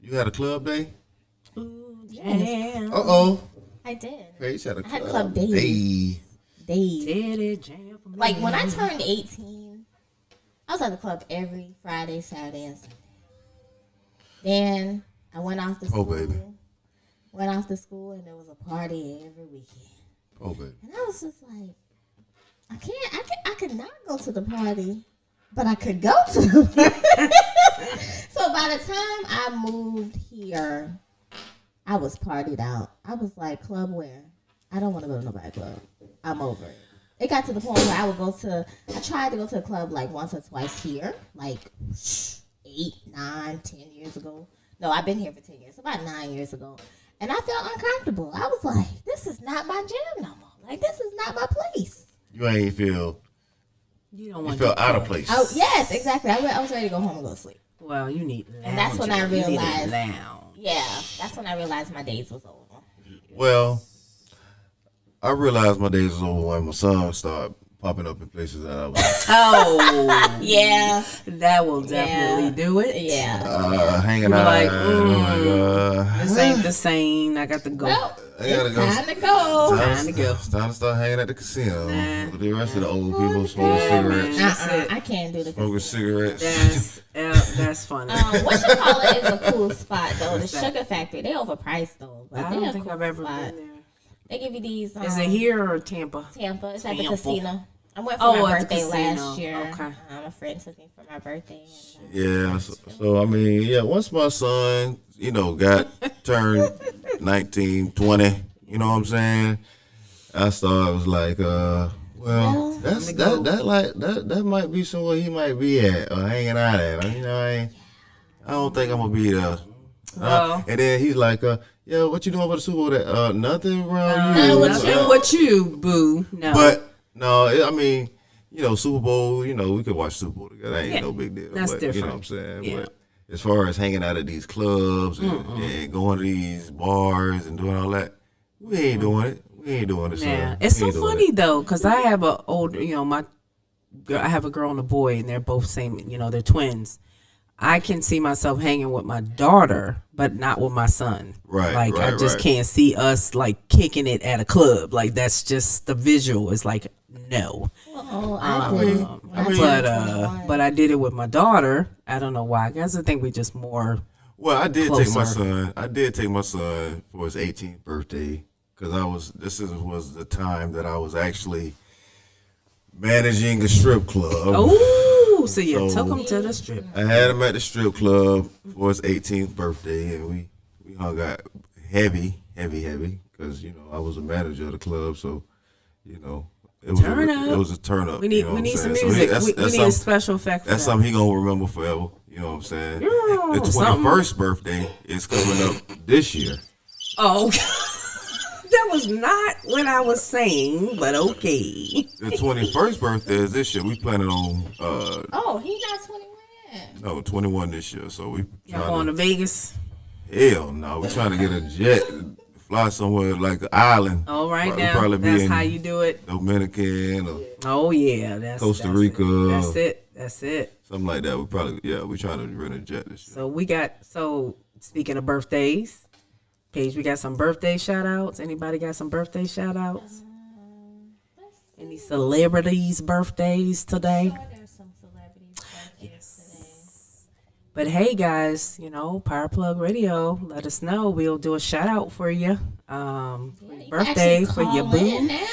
You had a club day?
Jam.
Uh-oh.
I did.
Paige had a
I had
club
club
day.
days.
Did it jam for me?
Like when I turned 18, I was at the club every Friday, Saturday, and Sunday. Then I went off to
Oh,
school.
baby.
Went off to school and there was a party every weekend.
Oh, baby.
And I was just like, I could not go to the party, but I could go to the party. So by the time I moved here, I was partied out. I was like, club where? I don't want to go to nobody's club. I'm over it. It got to the point where I tried to go to a club like once or twice here, like 8, 9, 10 years ago. No, I've been here for 10 years, about 9 years ago. And I felt uncomfortable. I was like, this is not my jam no more. Like, this is not my place.
You ain't feel,
You don't
you
want
felt
to
out of place.
Oh, yes, exactly. I was ready to go home and go to sleep.
Well, you need lounge.
And that's when I
You need a
realized-
lounge.
Yeah, that's when I realized my days was over.
Well, I realized my days was over when my son started popping up in places that I was
Oh,
Yeah,
that will definitely do it.
yeah.
hanging
You're
out.
like,
and
This ain't the same. I got to go.
Well,
I gotta
it's
go.
time to go.
Time to go.
It's time to start hanging at the casino.
Nah.
With the rest of the old people smoking
Yeah,
cigarettes.
man. That's it.
I can't do the
Smoking cigarettes.
That's funny.
what you call it is a cool spot though. The Sugar Factory, they overpriced though, but
I
they
don't
a
think
cool
I've ever
spot.
been there.
They give you these.
Is it here or Tampa?
Tampa. It's at the
Tampa.
casino. I went for
Oh,
my
at the
birthday
casino.
last year.
Okay.
A friend took me for my birthday. And,
Yeah, so I mean, yeah, once my son, got turned 19, 20, you know what I'm saying? I was like, well, that might be somewhere he might be at or hanging out at. I don't think I'm gonna be there.
Well.
And then he's like, yeah, what you doing about the Super Bowl? That nothing around
No,
you.
what
Nothing with you, boo. No.
But no, I mean, Super Bowl, we could watch Super Bowl together. That ain't no big deal.
That's
but, You know what I'm
different.
saying?
Yeah.
But as far as hanging out at these clubs and going to these bars and doing all that, we ain't doing it. We ain't doing it.
Yeah,
son.
it's
We
so
ain't doing
funny
it.
though, because I have a older, I have a girl and a boy, and they're both same, they're twins. I can see myself hanging with my daughter, but not with my son.
Right,
Like I
right,
just
right.
can't see us like kicking it at a club. Like that's just the visual is like no.
oh, I did.
But I did it with my daughter. I don't know why. I guess I think we just more.
Well, I did take my
Closer.
son. I did take my son for his 18th birthday because was the time that I was actually managing a strip club.
Oh, so you
So-
took him to the strip.
I had him at the strip club for his 18th birthday, and we hung out heavy, because I was a manager of the club, so it was
Turn up.
it was a turn up.
We need
you know what I'm
some
saying? So
music.
that's
we need a
something-
special effect. For
That's
that.
something he gonna remember forever. You know what I'm saying?
Yeah,
The 21st birthday is coming up this year.
Oh, that was not what I was saying, but okay.
The 21st birthday is this year. We planning on
Oh, he got 21.
21 this year. So we
Y'all going to Vegas?
hell no. We trying to get a jet, fly somewhere like an island.
All right
We'll
now,
probably be
that's
in
how you do it.
Dominican or
Oh yeah, that's
Costa
that's
Rica.
It. That's it.
something like that. We trying to rent a jet this year.
So speaking of birthdays, Paige, we got some birthday shout outs. Anybody got some birthday shout outs? Any celebrities' birthdays today?
There's some celebrities' birthdays
But hey guys, Power Plug Radio, let us know. We'll do a shout out for you. For
today.
your birthday, for your boo.
Now.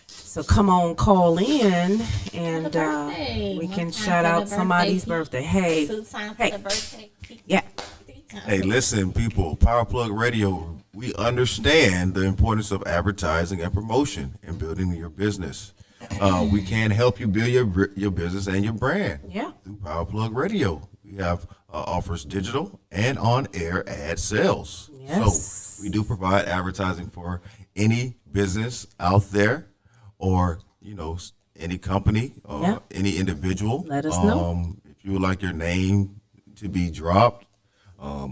So come on, call in and
birthday.
we
One
can
time
shout
for
out
the
somebody's
birthday.
birthday. Hey,
Two times for
hey,
the birthday.
yeah.
Hey, listen, people, Power Plug Radio, we understand the importance of advertising and promotion in building your business. We can help you build your business and your brand
Yeah.
through Power Plug Radio. We have offers digital and on-air ad sales.
Yes.
So we do provide advertising for any business out there or, any company or
Yeah.
any individual.
Let us know.
If you would like your name to be dropped,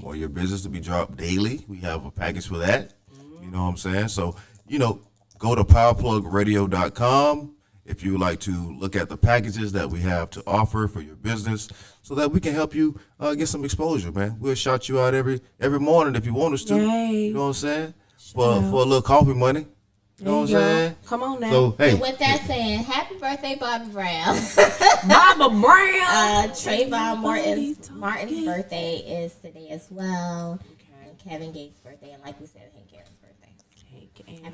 or your business to be dropped daily, we have a package for that. You know what I'm saying? So, go to powerplugradio.com if you would like to look at the packages that we have to offer for your business so that we can help you get some exposure, man. We'll shout you out every morning if you want us to.
Yay.
You know what I'm saying? For a little coffee money. You know what I'm saying?
Come on now.
So, hey.
And with that saying, happy birthday, Bobby Brown.
Baba Brown.
Trayvon Martin's birthday is today as well. And Kevin Gates' birthday, and like we said, Hank Aaron's birthday.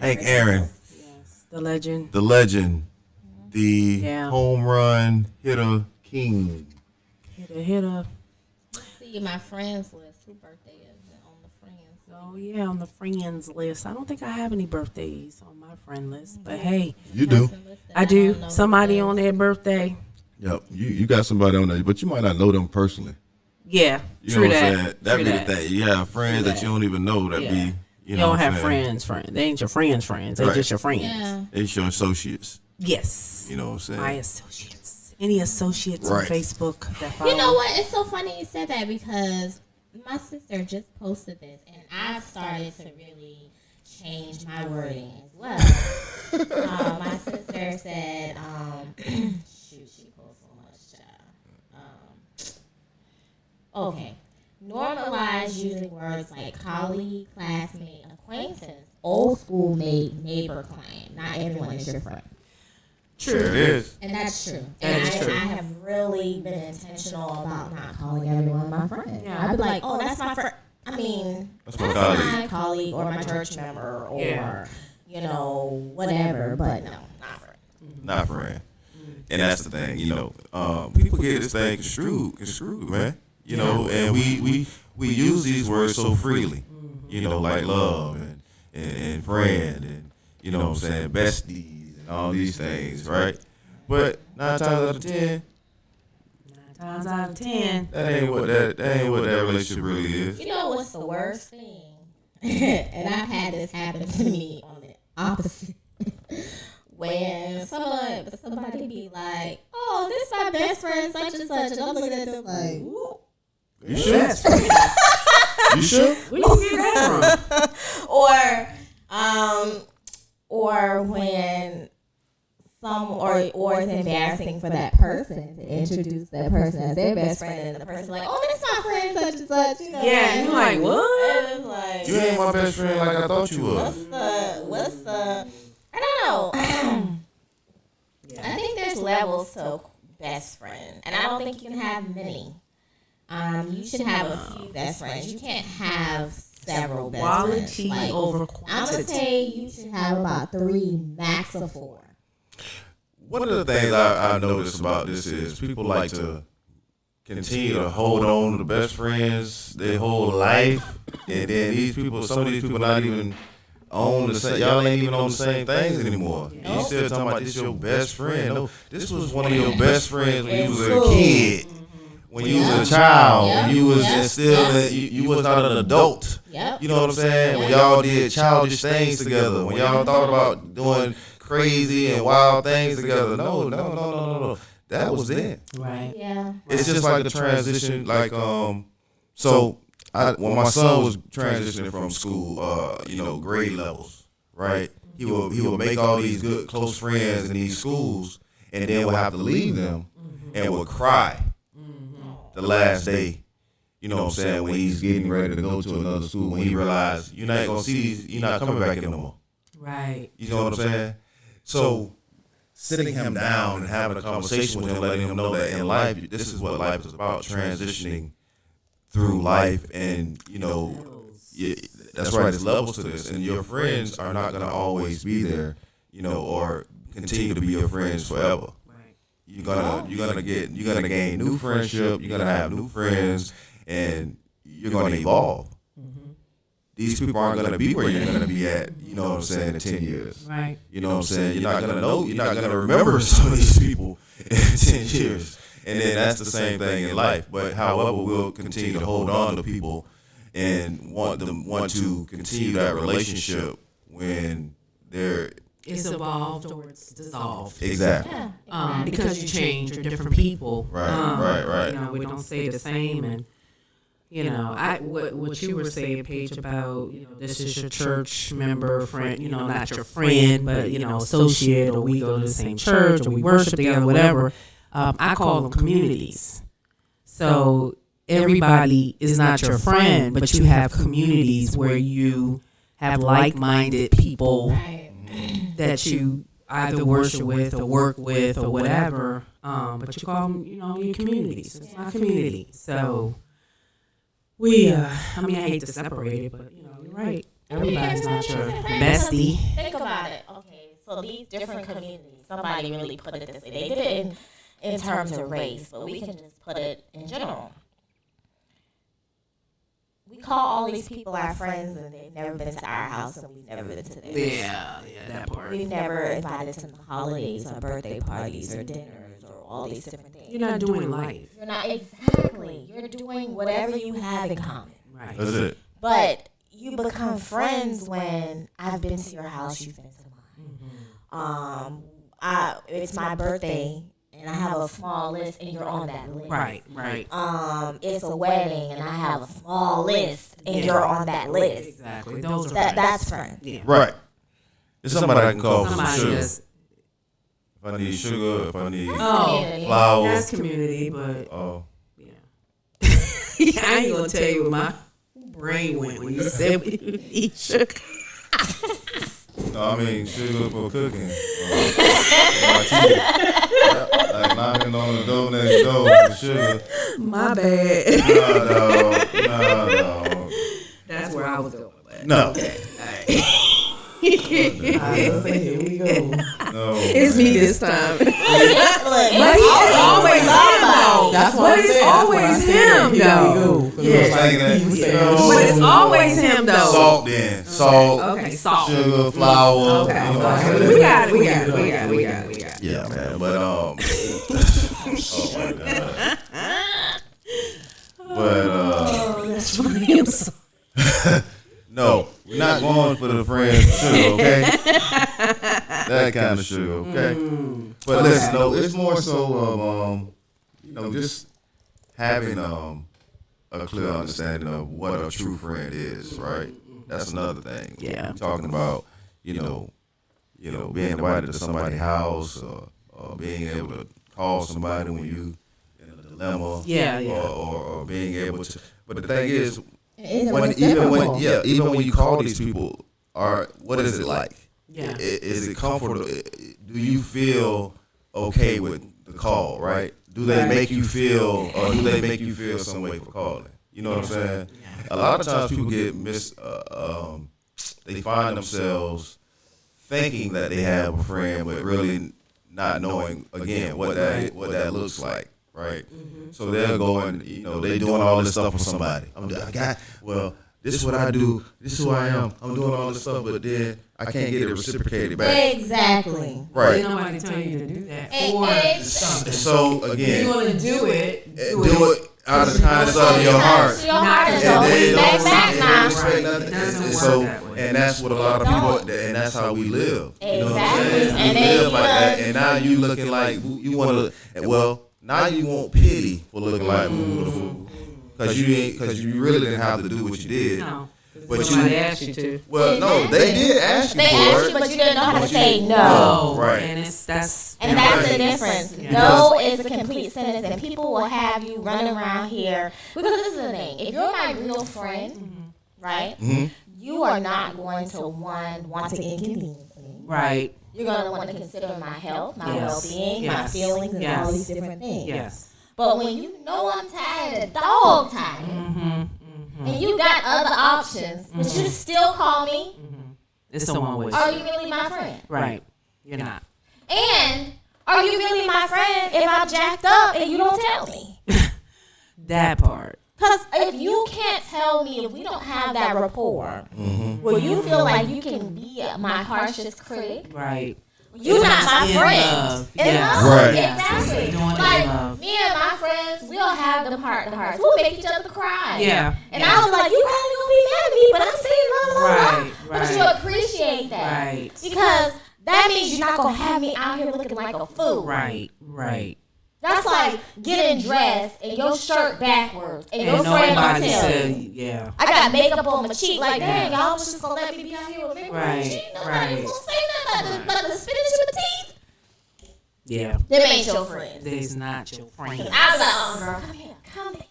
Hank Aaron.
Yes, the legend.
The legend. The home run hitter king.
Hitter.
See my friends list. Who birthday is on the friends?
Oh yeah, on the friends list. I don't think I have any birthdays on my friend list, but hey,
You do.
I do. Somebody on their birthday.
Yep. You got somebody on there, but you might not know them personally.
Yeah,
You
true
know what
that.
I'm saying? That
True
be
that.
the thing. You have friends that you don't even know that
Yeah.
be,
You
know
don't
what I'm
have
saying?
friends. They ain't your friends. They
Right.
just your friends.
Yeah.
It's your associates.
Yes.
You know what I'm saying?
My associates. Any associates
Right.
on Facebook that follow?
You know what? It's so funny you said that because my sister just posted this, and I've started to really change my wording as well. My sister said, shoot, she posted so much, child. Okay. Normalize using words like colleague, classmate, acquaintance, old school mate, neighbor, client. Not everyone is your friend.
Sure it is.
And that's true.
That
And
is true.
I have really been intentional about not calling everyone my friend.
Yeah.
I'd be like, oh, that's my friend. I mean,
That's
that's
my colleague.
my colleague or my church member or,
Yeah.
you know, whatever. But no, not friend.
Not friend. And that's the thing, people get this thing construed, man. You know, and we use these words so freely. Like love and friend and you know what I'm saying, besties and all these things, right? But 9 times out of 10,
9 times out of 10.
that ain't what that relationship really is.
You know what's the worst thing? And I've had this happen to me on the opposite. When somebody be like, oh, this is my best friend, such and such. And I'm looking at them like, ooh.
You sure? You sure?
Where you get that from?
Or when or it's embarrassing for that person to introduce that person as their best friend, and the person like, oh, that's my friend, such and such. You know,
Yeah,
and
you like, what?
And it's like,
You ain't my best friend like I thought you was.
what's the? I don't know. I think there's levels to best friend, and I don't think you can have many. You should have a few best friends. You can't have several best
Quality
friends. Like,
over
I'm
quantity.
gonna say you should have about 3, max of 4.
One of the things I noticed about this is people like to continue to hold on to the best friends their whole life, and then some of these people not even on the same. Y'all ain't even on the same things anymore. You still talking about this your best friend? No, this was one of your best friends when you was a kid, when you was a child, when you was still you was not an adult.
Yep.
You know what I'm saying? When y'all did childish things together, when y'all thought about doing crazy and wild things together. No. That was then.
Right.
Yeah.
It's just like the transition, like so when my son was transitioning from school, grade levels, right? He would make all these good close friends in these schools, and then would have to leave them, and would cry the last day. You know what I'm saying? When he's getting ready to go to another school, when he realized you're not gonna see these, you're not coming back in no more.
Right.
You know what I'm saying? So sitting him down and having a conversation with him, letting him know that in life, this is what life is about, transitioning through life, and that's right, there's levels to this, and your friends are not gonna always be there, or continue to be your friends forever.
Right.
You're gonna gain new friendship, you're gonna have new friends, and you're gonna evolve. These people aren't going to be where you're going to be at, you know what I'm saying, in 10 years.
Right.
You know what I'm saying? You're not going to remember some of these people in 10 years. And then that's the same thing in life. But however, we'll continue to hold on to people and want to continue that relationship when they're...
It's evolved or it's dissolved.
Exactly.
Because you change, you're different people.
Right.
We don't stay the same, and you know, what you were saying, Paige, about, you know, this is your church member, friend, you know, not your friend, but, you know, associate, or we go to the same church, or we worship together, whatever. I call them communities. So everybody is not your friend, but you have communities where you have like-minded people that you either worship with or work with or whatever. But you call them, you know, your communities. It's my community. So we, I hate to separate it, but, you know, you're right. Everybody's not your bestie.
Think about it. Okay, so these different communities, somebody really put it this way. They did it in terms of race, but we can just put it in general. We call all these people our friends, and they've never been to our house, and we've never been to theirs.
Yeah, that part.
We've never invited them to holidays or birthday parties or dinners or all these different things.
You're not doing life.
You're not, exactly. You're doing whatever you have in common.
Right.
That's it.
But you become friends when I've been to your house, you've been to mine. It's my birthday, and I have a small list, and you're on that list.
Right.
It's a wedding, and I have a small list, and you're on that list.
Exactly. Those are friends.
That's friends.
Yeah.
Right. It's somebody I can call for
Somebody
sugar.
just,
If I need sugar, if I need
Community.
flowers.
that's community, but
Oh,
yeah. I ain't gonna tell you what my brain went when you said we need sugar.
no, I mean sugar for cooking. My teeth. Like knocking on the door next door for sugar.
My bad.
No.
That's where I was going with that.
No.
Here we go.
No.
It's me this time.
Look,
But it's always him, though.
That's what
But
I'm
it's
saying.
always him, though. But it's always him, though.
Salt then. Salt.
Okay, salt.
Sugar, flour.
Okay.
You know what I'm saying?
We got it.
Yeah, man. But oh my god. But
That's funny. I'm so-
no, we're not going for the friends sugar, okay? That kind of sugar, okay? But listen, no, it's more so of just having a clear understanding of what a true friend is, right? That's another thing.
Yeah.
We're talking about, being invited to somebody's house or being able to call somebody when you in a dilemma.
Yeah.
Or being able to. But the thing is,
It's
even when you call these people, what is it like?
Yeah.
Is it comfortable? Do you feel okay with the call? Right? Do they make you feel, or do they make you feel some way for calling? You know what I'm saying? A lot of times people get they find themselves thinking that they have a friend, but really not knowing again what that looks like. Right, so they're going, they're doing all this stuff for somebody. This is what I do. This is who I am. I'm doing all this stuff, but then I can't get it reciprocated back.
Exactly.
Right.
Ain't nobody tell you to do that.
So again,
You want to do it?
do it out of the kindness of your heart.
Your heart is
And
always
they
back
don't
now.
respect nothing.
It doesn't
And
work
so,
that way.
and that's what a lot of people, and that's how we live. You know what I'm
Exactly.
saying?
And
We
then
live like that, and now you looking like you want to. Now you want pity for looking like because you really didn't have to do what you did.
No.
But
Somebody
you-
asked you to.
Well, no, they did ask you
They
for
asked you,
it.
but you didn't know how to say no.
No. Right.
And that's
And that's the
Right.
difference.
Yeah.
No is a complete sentence, and people will have you running around here. Because this is the thing. If you're my real friend, right, you are not going to want to inconvenience me.
right.
You're going to want to consider my health, my
Yes.
well-being, my
Yes.
feelings, and
Yes.
all these different things.
Yes.
But when you know I'm tired of dog tired, and you got other options, but you still call me,
It's someone with
are you really my friend?
right. You're not.
And are you really my friend if I'm jacked up and you don't tell me?
That part.
Because if you can't tell me, if we don't have that rapport, where you feel like you can be my harshest critic,
Right.
you're not my
In
friend.
love.
In
Yes.
love,
Right.
exactly.
Doing it in
Like
love.
me and my friends, we'll have them heart to hearts. We'll make each other cry.
Yeah.
And I was like, you probably gonna be mad at me, but I'm saying blah blah blah.
Right,
But
right.
you appreciate that,
Right.
Because that means you're not gonna have me out here looking like a fool.
Right. Right.
That's like getting dressed and your shirt backwards and your friend gonna
nobody
tell
said,
you.
yeah.
I got makeup on my cheek. Like, dang, y'all was just gonna let me be out here with makeup on my
Right,
cheek. Nobody
right.
was gonna say nothing about the spinach in my teeth.
Yeah.
Them ain't your friends.
There's not your friend.
I was like, oh, girl, come here.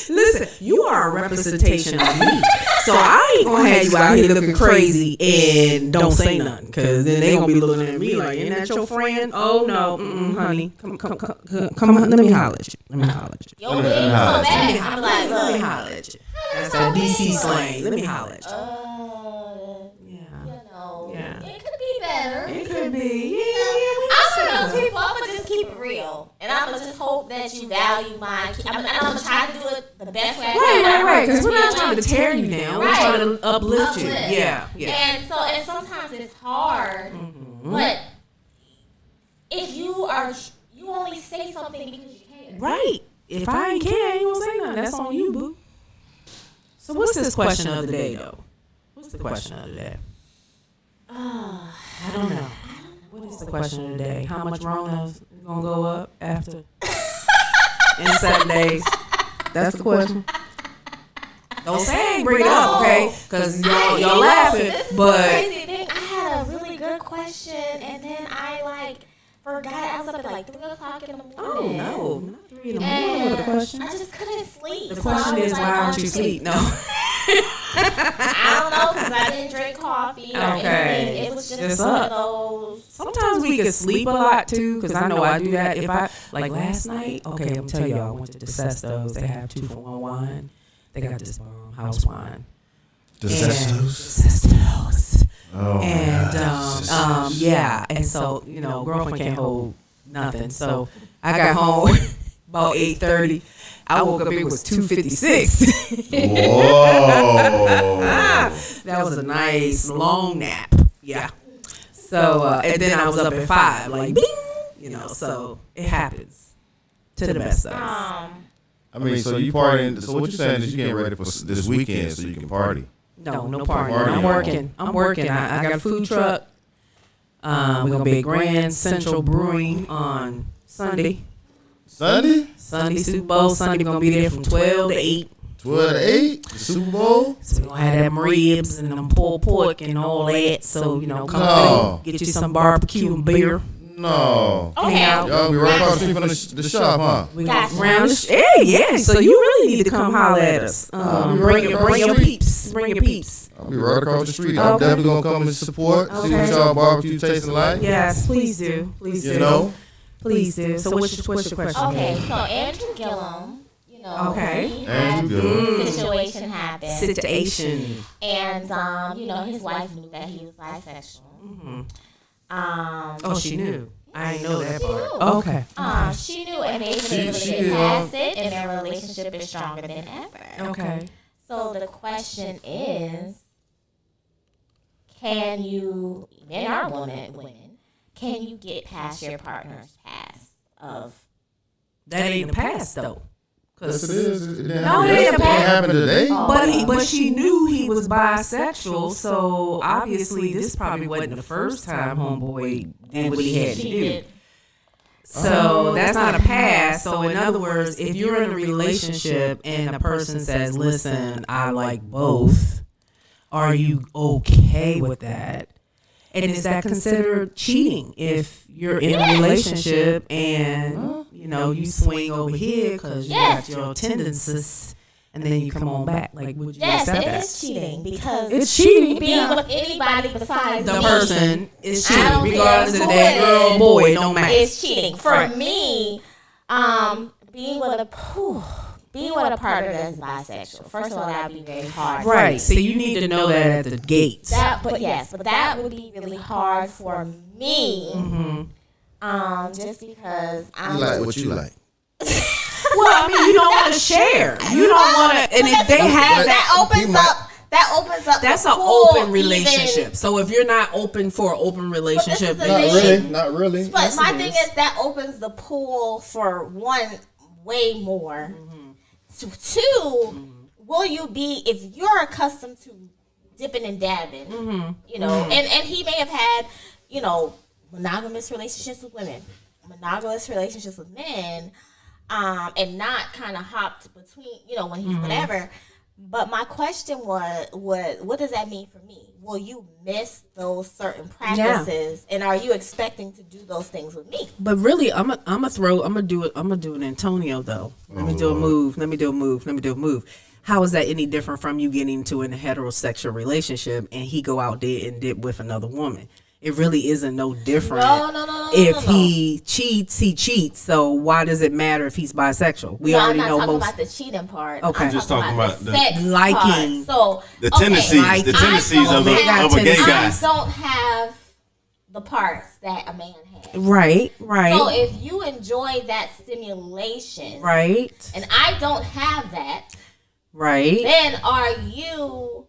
Listen, you are a representation of me, so I ain't gonna have you out here looking crazy and don't say nothing, because then they gonna be looking at me like, "Ain't that your friend?" Oh no, honey, come on, let me holler at you. Let me holler at you.
Your wig so bad. I'm like,
Let me
look.
holler at you. That's that DC slang. Let me holler at you.
You
Yeah,
know,
Yeah.
it could be better.
it could be.
I'm one of those people. I'm gonna just keep it real, and I'm gonna just hope that you value my. I'm gonna try to do it the best way I can.
Right. Because we're not trying to tear you down. We're
Right.
trying to uplift you.
Uplift.
Yeah.
And sometimes it's hard, but if you only say something because you care.
Right. If I ain't care, I ain't gonna say nothing. That's on you, boo. So what's this question of the day, though? What's the question of the day? I don't know. What is the question of the day? How much Rona's gonna go up after in 7 days? That's the question. Don't say I ain't bring it up, okay? Because y'all laughing,
This is
but
crazy thing. I had a really good question, and then I forgot. I was up at like 3:00 in the morning.
oh no, not 3 in the morning with a question.
I just couldn't sleep.
The
So
question
I was
is,
like,
why
oh,
don't you sleep? No.
I don't know, because I didn't drink coffee or
Okay.
anything. It was just
It's
one
up.
of those.
Sometimes we can sleep a lot too, because I know I do that. If I like last night, okay, I'm gonna tell y'all, I went to DeSestos. They have 2-for-1 wine. They got this house wine. DeSestos.
Oh,
And yeah, and so girlfriend can't hold nothing. So I got home about 8:30. I woke up, it was 2:56.
Whoa.
That was a nice long nap. Yeah. So and then I was up at 5, like bing, so it happens to the best of us.
I mean, so you partying. So what you saying is you getting ready for this weekend so you can party?
No partying.
Partying.
I'm working. I got a food truck. We're gonna be at Grand Central Brewing on Sunday.
Sunday,
Super Bowl Sunday. We're gonna be there from 12 to 8.
12 to 8, the Super Bowl.
So we're gonna have them ribs and them pulled pork and all that. So come
No.
through, get you some barbecue and beer.
No.
Okay.
Hang out.
Y'all be right across the street from the shop, huh?
We
Gotcha.
go around yeah. So you really need to come holler at us. Bring your peeps. Bring your peeps.
I'll be right across the street. I'm
Okay.
definitely gonna come and support. See what
Okay.
y'all barbecue tasting like.
Yes, please do. Please do.
You know.
Please do. So what's your question?
Okay, so Andrew Gillum,
Okay.
Andrew Gillum.
situation happened,
Situation.
and his wife knew that he was bisexual.
Oh, she knew. I didn't know that
She
part.
knew.
Okay.
She knew, and they've been able to
She
get
did.
past it, and their relationship is stronger than ever.
Okay.
So the question is, can you, men are women, can you get past your partner's past of?
That ain't the past though.
Yes, it is. It didn't
No,
happen
it ain't
yesterday.
bad.
It happened today.
But she knew he was bisexual, so obviously this probably wasn't the first time homeboy did what he had to
She
do.
did.
So that's not a pass. So in other words, if you're in a relationship and a person says, "Listen, I like both," are you okay with that? And is that considered cheating if you're in a relationship and you swing over here because you
Yes.
got your tendencies and then you come on back? Like, would you
Yes,
accept
it
that?
is cheating because
It's cheating.
being with anybody besides
The
me
person is
I
cheating,
don't
regardless
care
of
who
that
it
girl
is,
or boy. It don't matter.
is cheating. For
Right.
me, being with a partner that's bisexual, first of all, that would be very hard. for me.
Right. So you need to know that at the gates.
But that would be really hard for me. Just because I'm
You like what you like.
Well, I mean, you don't want to share. You don't want to. And if they have
that opens
He might-
up. That opens up.
that's
the
an
pool
open relationship.
even-
So if you're not open for an open relationship,
the
Not
thing.
really. Not really.
But
Yes,
my
it
thing
is.
is that opens the pool for one way more. Two, will you be if you're accustomed to dipping and dabbing, and he may have had, monogamous relationships with women, monogamous relationships with men, and not kind of hopped between, when he's whatever. But my question was, what does that mean for me? Will you miss those certain practices, and are you expecting to do those things with me?
But really, I'm gonna do an Antonio though. Let me do a move. How is that any different from you getting into a heterosexual relationship and he go out there and dip with another woman? It really isn't no different.
No.
If he cheats, he cheats. So why does it matter if he's bisexual? We already know
I'm not talking
most.
about the cheating part.
Okay.
I'm
Just
talking
talking
about
about
the
the
sex
liking.
part. So
The tendencies, the tendencies of a gay guy.
I don't have the parts that a man has.
Right.
So if you enjoy that stimulation,
Right.
and I don't have that,
Right.
then are you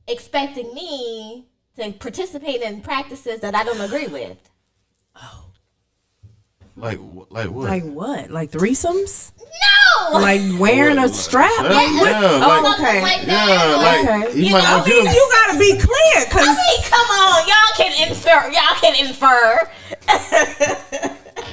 expecting me to participate in practices that I don't agree with?
Like what?
Like what? Like threesomes?
No.
Like wearing a strap?
Yeah,
Like what?
yeah,
Oh,
like-
okay.
Like
Yeah,
that.
like
Okay.
he
You
might
know,
want you to.
You gotta be clear,
I
cause
mean, come on, y'all can infer.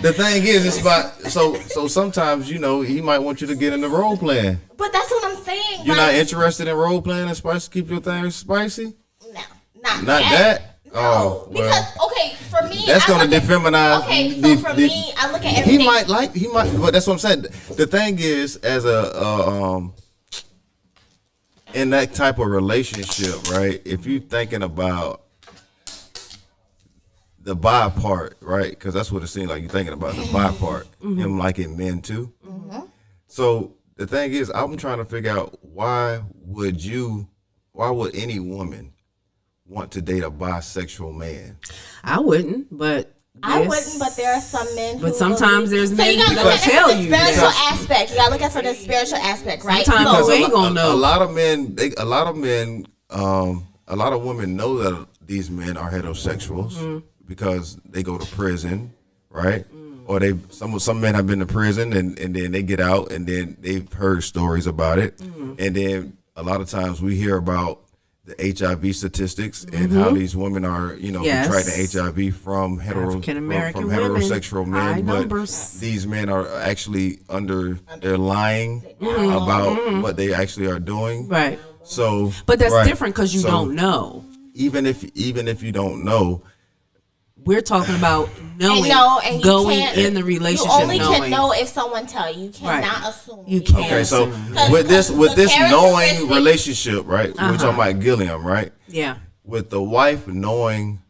The thing is, it's about so sometimes he might want you to get into role playing.
But that's what I'm saying.
You're
like,
not interested in role playing and spice keep your thing spicy.
No, not
Not that.
No,
Oh, well.
because okay, for me,
That's
I
gonna
look at-
defeminize.
Okay, so for me, I look at
He
everything.
might, but that's what I'm saying. The thing is, as in that type of relationship, right? If you thinking about the bi part, right? Because that's what it seems like you're thinking about, the bi part. Him liking men too. So the thing is, I'm trying to figure out why would any woman want to date a bisexual man?
I wouldn't, but
I
yes.
wouldn't, but there are some men.
But
who
sometimes
believe-
there's
So
men
you gotta
who
look at it
tell
from the
you
spiritual
that.
aspect. You gotta look at it from the spiritual aspect, right?
Sometimes
So,
you ain't gonna know.
A lot of men, a lot of women know that these men are heterosexuals because they go to prison, right? Or some men have been to prison and then they get out and then they've heard stories about it, and then a lot of times we hear about the HIV statistics and how these women are,
Yes.
contracting HIV from
African-American
heterosexual
women. High
men, but
numbers.
these men are actually they're lying about what they actually are doing.
Right.
So,
But that's
right.
different because you
So,
don't know.
Even if you don't know,
We're talking about knowing,
and you
going
can't-
in the relationship,
you only
knowing.
can know if someone tell you. You cannot
Right.
assume.
You can't.
okay. So
Because-
with this
the
knowing
characteristics-
relationship, right? We're talking about Gilliam, right?
Yeah.
With the wife knowing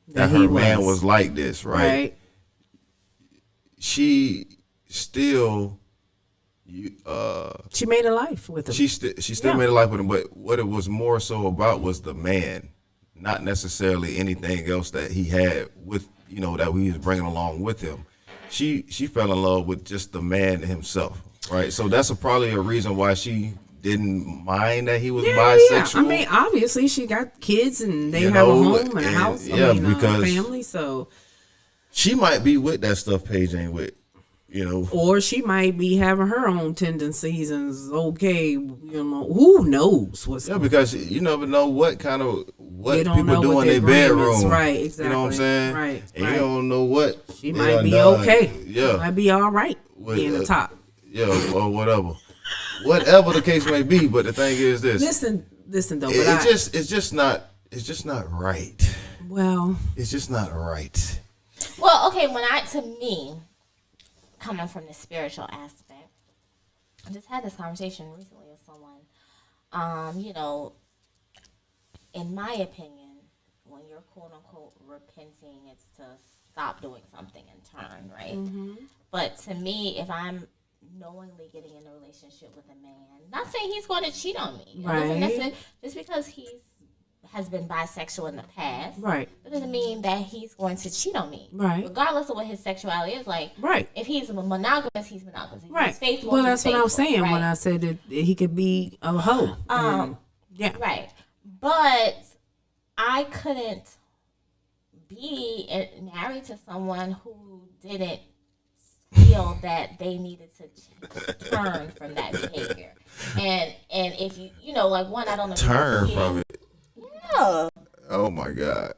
that
That
her
he
man
was.
was like this, right?
Right.
She still,
She made a life with him.
she still
Yeah.
made a life with him, but what it was more so about was the man, not necessarily anything else that he had with that he was bringing along with him. She fell in love with just the man himself, right? So that's probably a reason why she didn't mind that he was bisexual.
I mean, obviously she got kids and they
You
have a
know,
home and a
and-
house.
yeah, because-
a family. So,
She might be with that stuff Paige ain't with,
or she might be having her own tendencies and is okay. Who knows what's
Yeah, because you never know what
They don't
people
know
do
what
in their
their agreements-
bedroom.
right,
You know what I'm
exactly.
saying?
Right,
And
right.
you don't know what
she
they
might
done
be
done.
okay.
Yeah.
Might be all right
With,
being the top.
Yeah, or whatever. Whatever the case may be, but the thing is this.
Listen though,
It,
but
it's just not right.
well,
It's just not right.
Well, okay, to me, coming from the spiritual aspect, I just had this conversation recently with someone. In my opinion, when you're quote unquote repenting, it's to stop doing something and turn, right? But to me, if I'm knowingly getting in a relationship with a man, not saying he's going to cheat on me, It doesn't
Right.
necessarily- just because has been bisexual in the past,
right,
that doesn't mean that he's going to cheat on me.
Right.
Regardless of what his sexuality is. Like,
right.
if he's monogamous, he's monogamous. If
Right.
he's faithful,
Well,
he's
that's what I was
faithful,
saying when
right?
I said that he could be a hoe. Yeah.
Right. But I couldn't be married to someone who didn't feel that they needed to turn from that behavior. And if you like one, I don't know. if
Turn
you-
from it.
Yeah.
Oh my God.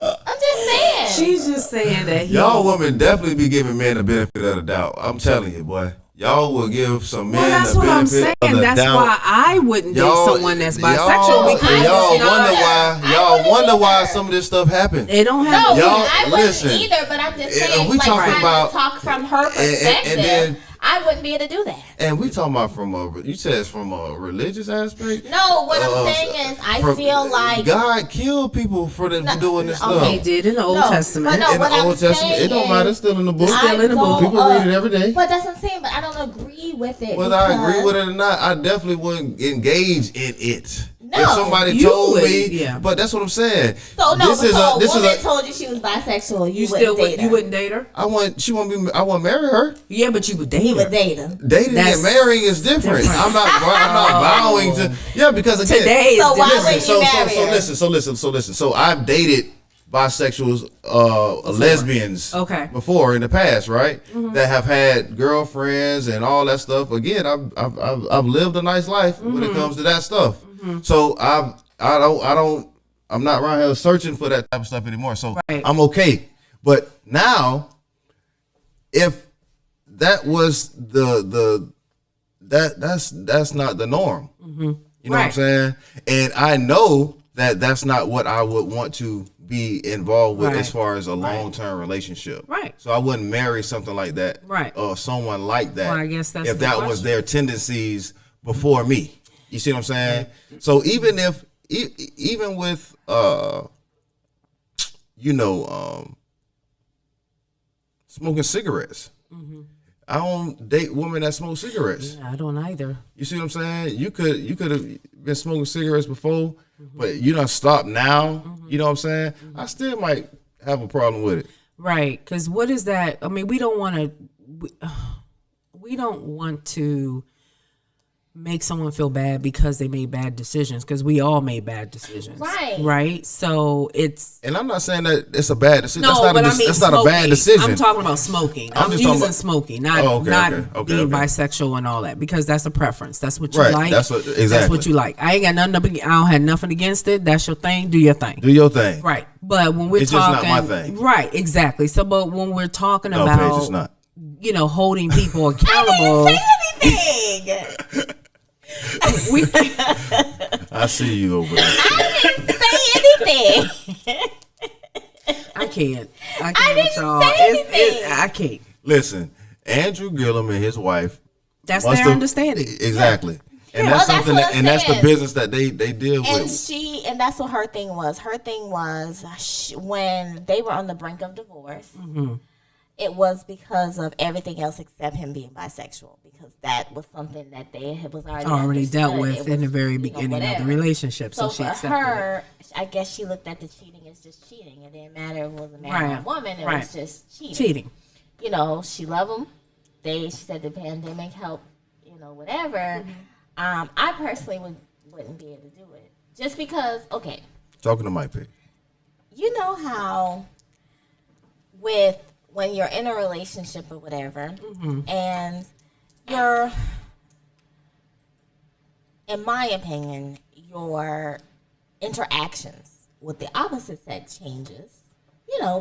I'm just saying.
She's just saying that
Y'all women definitely be giving men the benefit of the doubt. I'm telling you, boy. Y'all will give some men
Well, that's
the
what I'm
benefit
saying.
of the
That's
doubt.
why I wouldn't date someone that's bisexual
Y'all,
because
y'all
it's not-
wonder why. Y'all wonder why some of this stuff happened.
They don't
No,
have.
Y'all,
I wouldn't
listen.
either, but I'm just saying,
we
like,
talking
trying
about-
to talk from her perspective,
and then-
I wouldn't be able to do that.
And we talking about from a, you said it's from a religious aspect?
No, what I'm saying is, I feel like
God killed people for doing this stuff.
They did in the Old
No,
Testament.
but no,
In the
what I'm
Old Testament,
saying
it don't matter.
is-
It's still in the book.
It's still in the book.
People read it every day.
But that's what I'm saying. But I don't agree with it.
Whether I agree
because-
with it or not, I definitely wouldn't engage in it.
No,
if somebody
you
told
would,
me,
yeah.
but that's what I'm saying.
So no,
this is
so
a, this
woman
is a.
told you she was bisexual.
You
You
still
wouldn't
would.
date her.
You wouldn't date her.
I want. She want me. I want to marry her.
Yeah, but you would date
You
her.
would date her.
Dating
That's
and marrying is different.
different.
I'm not. I'm not vowing to. Yeah, because again,
Today is
So why
different.
would you marry her?
So listen. So I've dated bisexuals, lesbians,
Okay.
before in the past, right? That have had girlfriends and all that stuff. Again, I've lived a nice life when it comes to that stuff. So I'm not around here searching for that type of stuff anymore. So
Right.
I'm okay. But now, if that was that's not the norm. You know what I'm
Right.
saying? And I know that that's not what I would want to be involved with
Right.
as far as a long-term relationship.
Right.
So I wouldn't marry something like that.
Right.
Or someone like that.
Well, I guess that's
if
the
that was
question.
their tendencies before me. You see what I'm saying? So even if even with smoking cigarettes. I don't date women that smoke cigarettes.
I don't either.
You see what I'm saying? You could have been smoking cigarettes before, but you done stopped now. You know what I'm saying? I still might have a problem with it.
Right, because what is that? I mean, we don't want to. We don't want to make someone feel bad because they made bad decisions. Because we all made bad decisions,
Right.
Right. So it's
And I'm not saying that it's a bad decision.
no, but I mean,
that's not a bad
smoking.
decision.
I'm talking about smoking.
I'm
I'm
just talking
using
about-
smoking, not
Oh, okay,
not
okay,
being
okay.
bisexual and all that, because that's a preference. That's what you
Right,
like.
that's what-
That's
exactly.
what you like. I ain't got nothing. I don't have nothing against it. That's your thing. Do your thing.
Do your thing.
Right. But when we're
It's just
talking,
not my thing.
right? Exactly. So, but when we're talking
No,
about,
Paige, it's not.
holding people accountable,
Anything.
we
I see you over there.
Say anything.
I can't with
didn't
y'all.
say
It's-
anything.
I can't.
Listen, Andrew Gillum and his wife.
That's
must
their
have-
understanding.
Exactly. And
Yeah,
that's
well, that's
something
what I'm
and that's the
saying.
business that they deal
And
with.
and that's what her thing was. Her thing was when they were on the brink of divorce, it was because of everything else except him being bisexual, because that was something that they was
Already dealt
understood.
with
It
in the
was,
very
you know,
beginning of the
whatever.
relationship. So,
So
she
for
accepted it.
her, I guess she looked at the cheating as just cheating. It didn't matter if it was a man or a
Right.
woman. It
Right.
was just cheating.
Cheating.
You know, she loved him. She said the pandemic helped, whatever. I personally wouldn't be able to do it. Just because, okay,
Talking to Mike P.
you know how when you're in a relationship or whatever, and you're, in my opinion, your interactions with the opposite sex changes,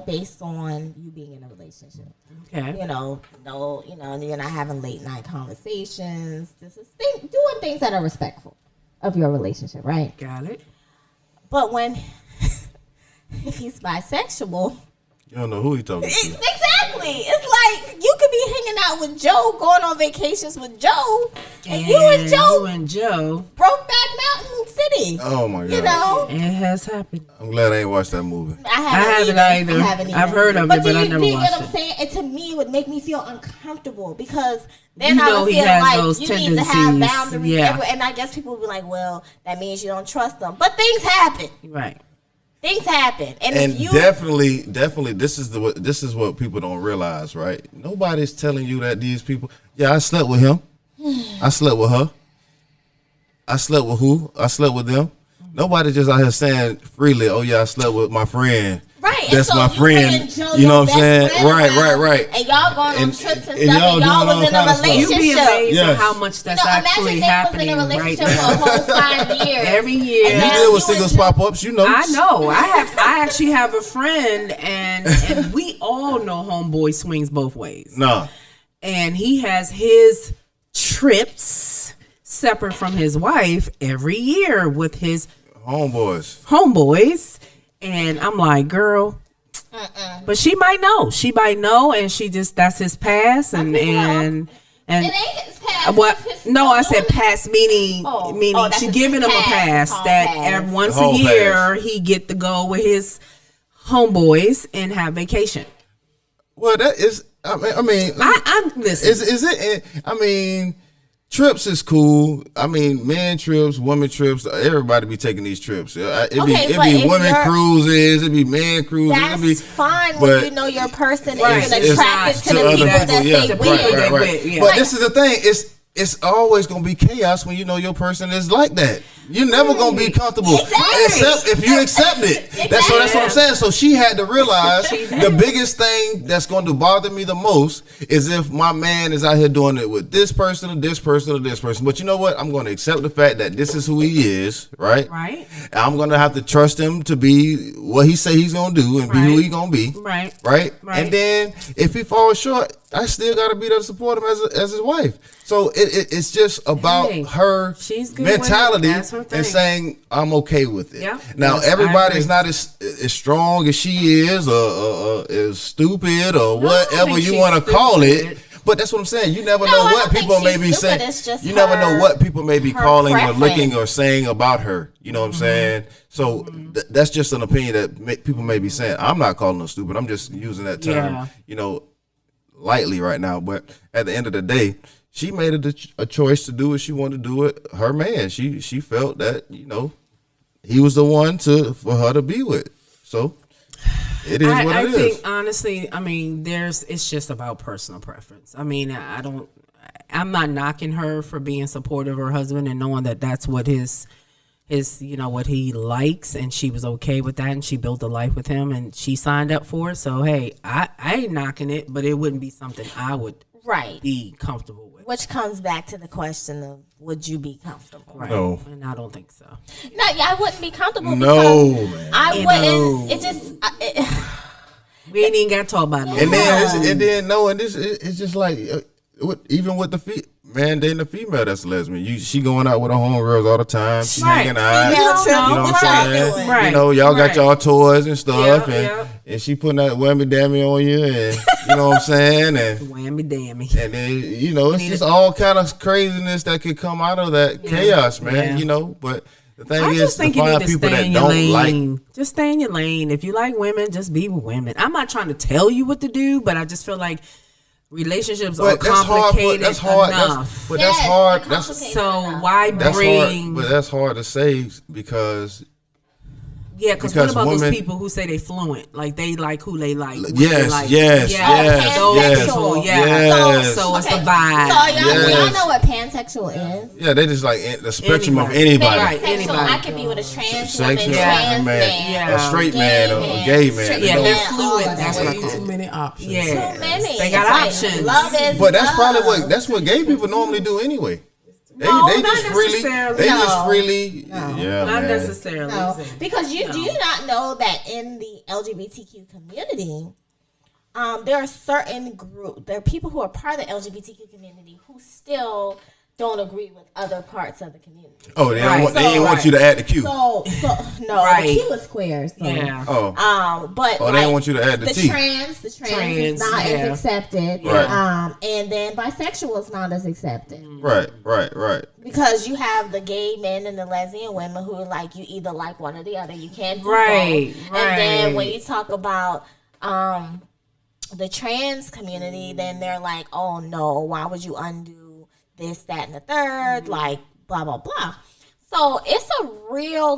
based on you being in a relationship.
Okay.
You're not having late night conversations. Doing things that are respectful of your relationship, right?
Got it.
But if he's bisexual,
You don't know who he talking to.
exactly. It's like you could be hanging out with Joe, going on vacations with Joe, and you and
You
Joe
and Joe.
Brokeback Mountain City.
Oh my God.
It has happened.
I'm glad I ain't watched that movie.
I
haven't either.
I haven't
I've heard of it, but I never
do you
watched
get what I'm
it.
saying? It to me would make me feel uncomfortable because then
You
I
know
would
he
feel
has
like
those
you need to have
tendencies.
boundaries.
Yeah.
And I guess people would be like, well, that means you don't trust them. But things happen.
Right.
Things happen. And
And
if you
definitely, this is what people don't realize, right? Nobody's telling you that these people. Yeah, I slept with him. I slept with her. I slept with who? I slept with them. Nobody just out here saying freely, "Oh yeah, I slept with my friend."
right.
that's
so
my
you
friend.
and Joe,
You know
your
what I'm saying?
best friend around,
Right.
And y'all going on
And-
trips and
and
stuff, and y'all
doing all
was in a
kinds of stuff.
relationship.
You'd be amazed
Yes.
at how much that's actually
imagine
happening
they was in a
right
relationship
now.
for a whole 5 years.
Every year.
You
now
deal with
you
singles
and Joe-
pop ups, you know.
I know. I actually have a friend, and we all know homeboy swings both ways.
Nah.
And he has his trips separate from his wife every year with his
Homeboys.
homeboys. And I'm like, girl. But she might know. She might know, and she just that's his past, and
It
and
ain't his past.
what?
it's his
No, I said
woman.
past, meaning
that's
she
his
giving him a
past.
pass
It's
that
called pass.
once
The whole
a year
pass.
he get to go with his homeboys and have vacation.
Well, that is. I mean,
I'm listen.
is it? I mean, trips is cool. I mean, men trips, women trips. Everybody be taking these trips. It
Okay,
be
but if
women
you're-
cruises. It be men cruises.
That's
it be
fine
but
when you know your person
Right.
isn't
It's
attracted to the
other
people that
people.
they
Yeah,
with.
right.
Yeah.
But this is the thing. It's always gonna be chaos when you know your person is like that. You're never gonna be comfortable,
Exactly.
except if you accept it. That's what I'm saying. So she had to realize the biggest thing that's going to bother me the most is if my man is out here doing it with this person or this person or this person. But you know what? I'm going to accept the fact that this is who he is, right?
Right.
I'm going to have to trust him to be what he say he's going to do and be who
Right.
he going to be.
Right.
Right.
Right.
And then if he falls short, I still got to be there to support him as his wife. So it's just about
Hey,
her
she's good with it.
mentality
That's her thing.
and saying I'm okay with it.
Yeah.
Now
Yes, I
everybody
agree.
is not as strong as she is, or as stupid, or
I don't
whatever
think
you
she's
want to call
stupid.
it. But that's what I'm saying. You never
No,
know
I
what
don't think
people may
she's
be
stupid.
saying.
It's just
You never know
her-
what people may be
her
calling or
preference.
looking or saying about her. You know what I'm
Mm-hmm.
saying? So that's just an opinion that people may be saying. I'm not calling her stupid. I'm just using that term,
Yeah.
Lightly right now. But at the end of the day, she made a choice to do what she wanted to do with her man. She felt that he was the one for her to be with. So it is what
I
it
think
is.
honestly, I mean, it's just about personal preference. I mean, I'm not knocking her for being supportive of her husband and knowing that that's what his what he likes, and she was okay with that, and she built a life with him, and she signed up for it. So hey, I ain't knocking it, but it wouldn't be something I would
Right.
be comfortable with.
Which comes back to the question of would you be comfortable?
Right.
No.
And I don't think so.
No, yeah, I wouldn't be comfortable
No,
because
man.
I
You
wouldn't.
know.
It just
We ain't even got to talk about it.
And then it's just like even with the man dating a female that's lesbian. She going out with her homegirls all the time. She
Right.
hanging out.
Female trip,
You know what
what
I'm
y'all
saying?
doing?
Right.
You know, y'all got
Right.
y'all toys and stuff,
Yeah,
and she putting that whammy dammy on you, and you know what I'm saying, and
Whammy dammy.
then it's just all kind of craziness that could come out of that chaos, man.
Yeah.
But the thing
I
is
just
to
think you
find
need to
people
stay
that
in your
don't like.
lane. Just stay in your lane. If you like women, just be with women. I'm not trying to tell you what to do, but I just feel like relationships are
But that's hard.
complicated
That's hard.
enough.
That's
Yes,
hard.
they're
That's
complicated
So
enough.
why
That's
bring?
hard, but that's hard to say because
Because
because
what about
women-
those people who say they fluent? Like they like who they like. what
Yes,
they like.
yes,
yes,
those
yes,
people,
yes.
So it's
Okay,
a vibe.
So y'all
Yes.
know what pansexual is?
yeah, they just like the spectrum of
Anybody.
anybody.
Right,
Pansexual,
anybody.
I could be with a trans
Sex
woman,
Yeah.
trans man,
Yeah.
a straight
gay
man, or a gay man.
straight
Yeah,
you know?
they're
man,
fluid.
all of
That's
that.
what
Way too many options.
Yeah.
Too many.
They got
It's like
options.
love is
But that's probably
love.
that's what gay people normally do anyway. They
No,
they
not
just freely
necessarily.
they just
No.
freely
Not
man.
necessarily.
No, because do you not know that in the LGBTQ community, there are certain there are people who are part of the LGBTQ community who still don't agree with other parts of the community.
Oh, they
Right.
don't want, they ain't want
Right.
you to add the Q.
So no,
Right.
the Q is square. So.
Yeah.
Oh,
But
oh, they
like,
don't want you to add the
the
T.
trans is
Trans,
not
yeah.
as accepted.
Right.
And then bisexual is not as accepted.
Right.
Because you have the gay men and the lesbian women who are like, you either like one or the other. You can't do
Right,
both. And then
right.
when you talk about the trans community, then they're like, oh no, why would you undo this, that, and the third? Like, blah, blah, blah. So it's a real,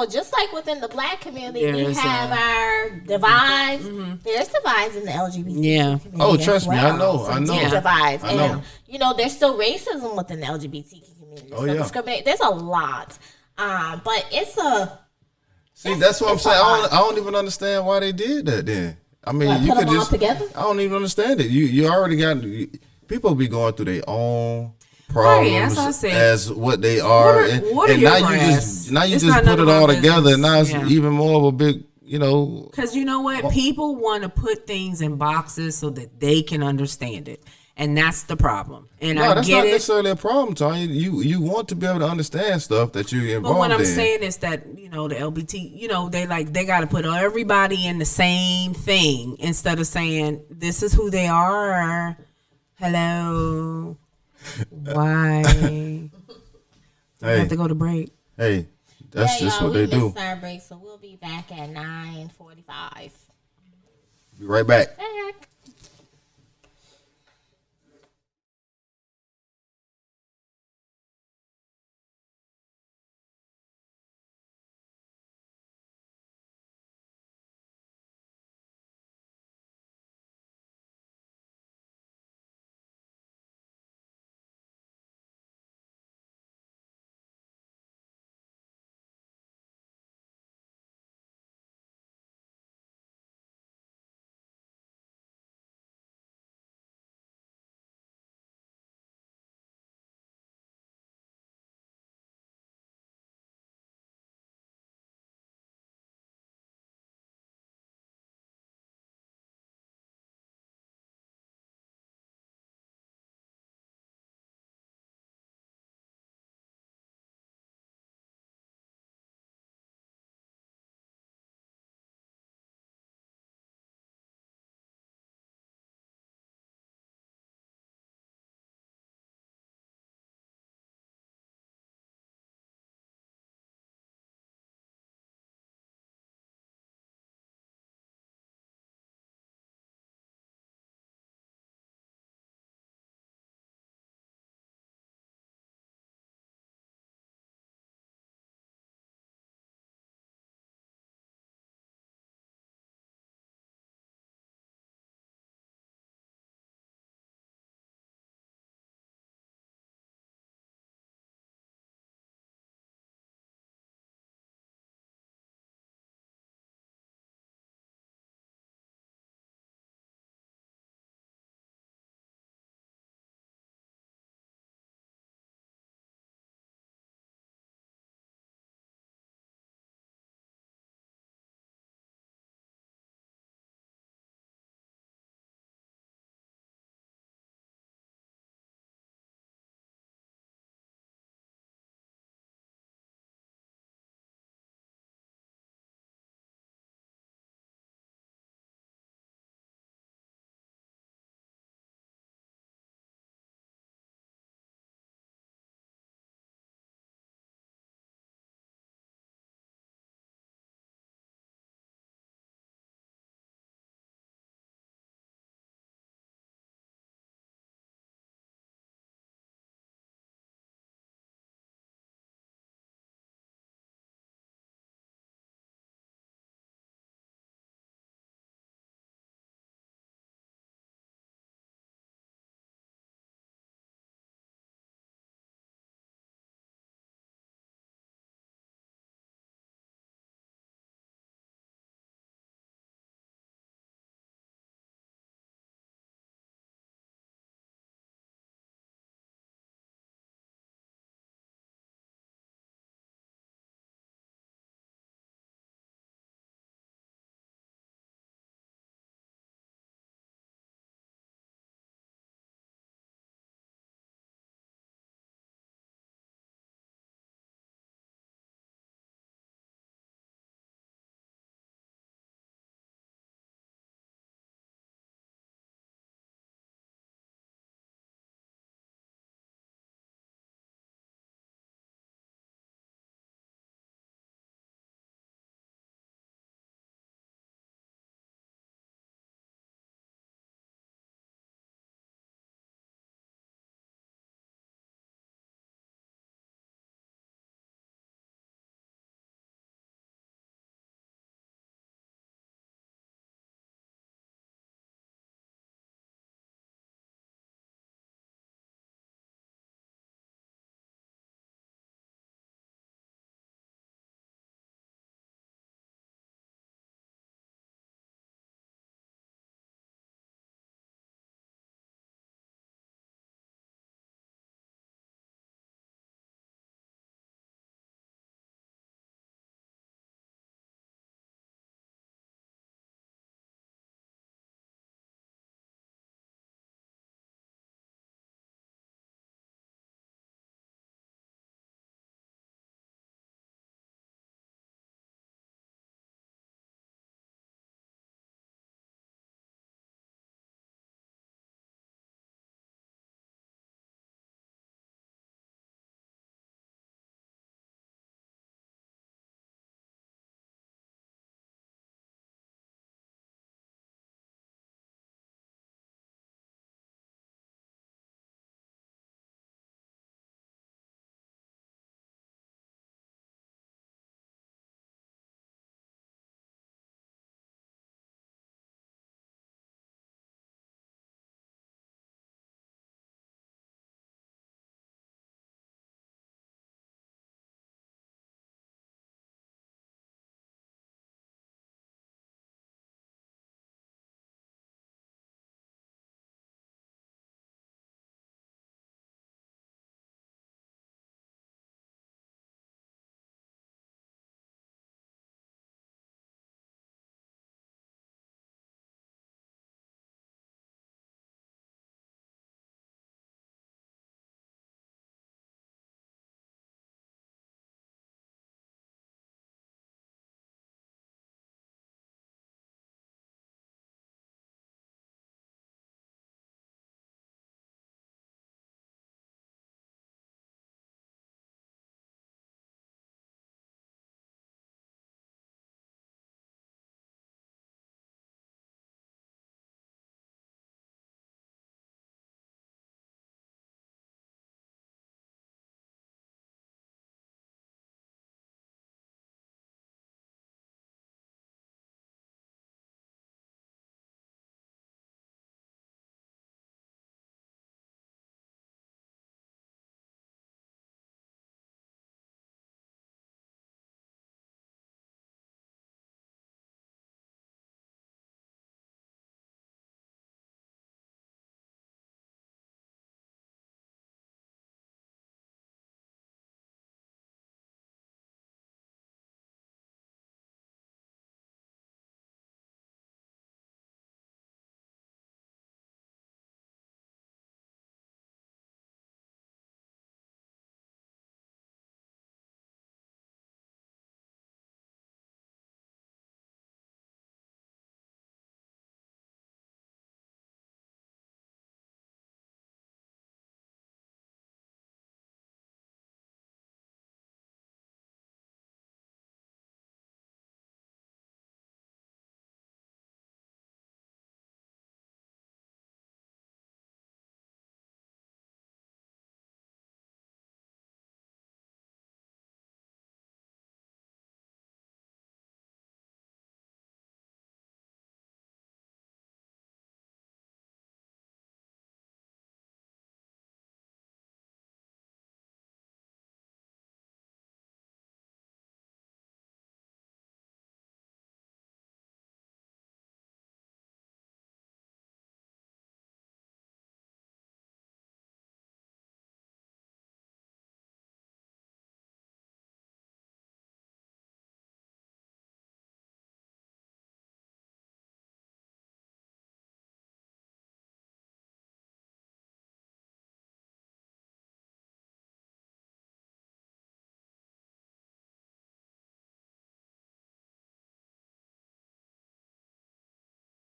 just like within the black community, we
There's
have our divides. There's divides in the LGBT
Yeah.
community.
Oh,
as
trust me, I know,
Some
I know.
deep divides.
I know.
And, there's still racism within the LGBT community.
Oh,
so
yeah.
discriminate. There's a lot. But it's a
See, that's what I'm saying. I don't even understand why they did that. Then I mean,
What,
you
put
could
them all
just.
together?
I don't even understand it. You already got people be going through their own problems
that's what I say.
as what they are,
What are
and
your
now
grasps?
you
It's
just
not
put
none
it
of
all
our
together, and now it's
business. Yeah.
even more of a big, you know.
Because you know what? People want to put things in boxes so that they can understand it. And that's the problem. And
No,
I
that's
get
not
it.
necessarily a problem, Tanya. You want to be able to understand stuff that you're
But
involved
what I'm
in.
saying is that, you know, the LBT, you know, they got to put everybody in the same thing instead of saying, this is who they are. Hello. Why? We have to go to break.
Hey, that's just
y'all,
what they
we
do.
missed our break, so we'll be back at 9:45.
Be right back.
Back.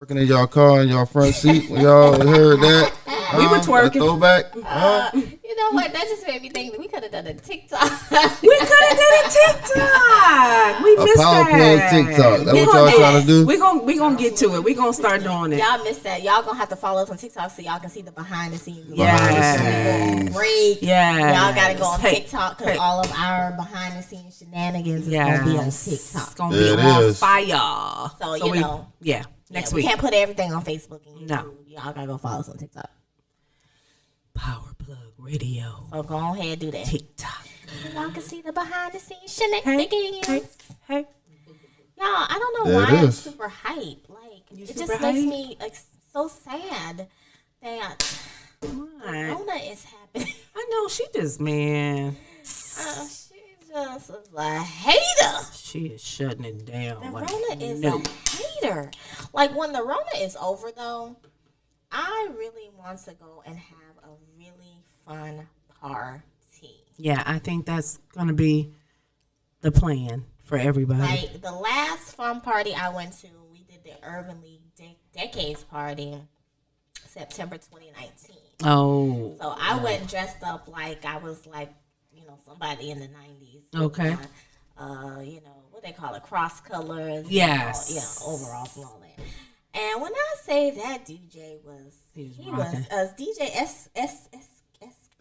Working in y'all car in y'all front seat when y'all heard that.
We were
That
twerking.
throwback.
You know what? That just made me think that we could have done a TikTok.
We could have did a TikTok. We
A
missed
power
that.
plug TikTok. That's
We
what
gonna
y'all trying to do?
We gonna get to it. We gonna start doing it.
Y'all missed that. Y'all gonna have to follow us on TikTok so y'all can see the behind the scenes.
Yes.
Break.
Yes.
Y'all gotta go on
Hey,
TikTok because
hey.
all of our behind the scenes shenanigans is
Yes.
gonna be on
It's
TikTok.
gonna
There
be
it
on
is.
fire.
So, you know.
Yeah. Next
We
week.
can't put everything on Facebook and YouTube.
No.
Y'all gotta go follow us on TikTok.
Power Plug Radio.
So go ahead and do that.
TikTok.
Y'all can see the behind the scenes
Hey,
shenanigans.
hey.
Y'all, I don't know
There
why
it
I'm
is.
super hyped. Like,
You
it
super
just makes
hyped?
me like so sad that
What?
Rona is happening.
I know she just, man.
She just is a hater.
She is shutting it down.
The
like,
Rona is
no.
a hater. Like, when the Rona is over, though, I really want to go and have a really fun party.
Yeah, I think that's gonna be the plan for everybody.
Like, the last fun party I went to, we did the Urban League Decades Party, September 2019.
Oh,
So I went dressed up like I was like, you know, somebody in the 90s.
Okay.
You know, what they call it, cross colors.
Yes.
Yeah, overalls and all that. And when I say that DJ was, he was
rocking.
DJ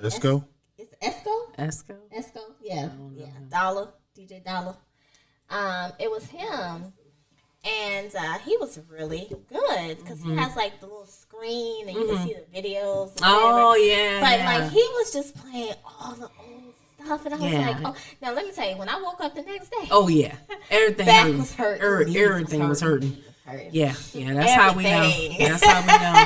Esco?
Is it Esco?
Esco.
Esco? Yeah. Yeah. Dollar. DJ Dollar. It was him. And he was really good because he has like the little screen and you can see the videos. And
Oh
whatever.
yeah.
But
yeah.
like he was just playing all the old stuff, and I was
Yeah.
like, "Oh, now let me tell you." When I woke up the next day,
Oh yeah, everything
back
hurting.
was hurting, knees
Everything was hurting.
knees was hurting.
Yeah, yeah. That's how we know.
Everything.
That's how we know.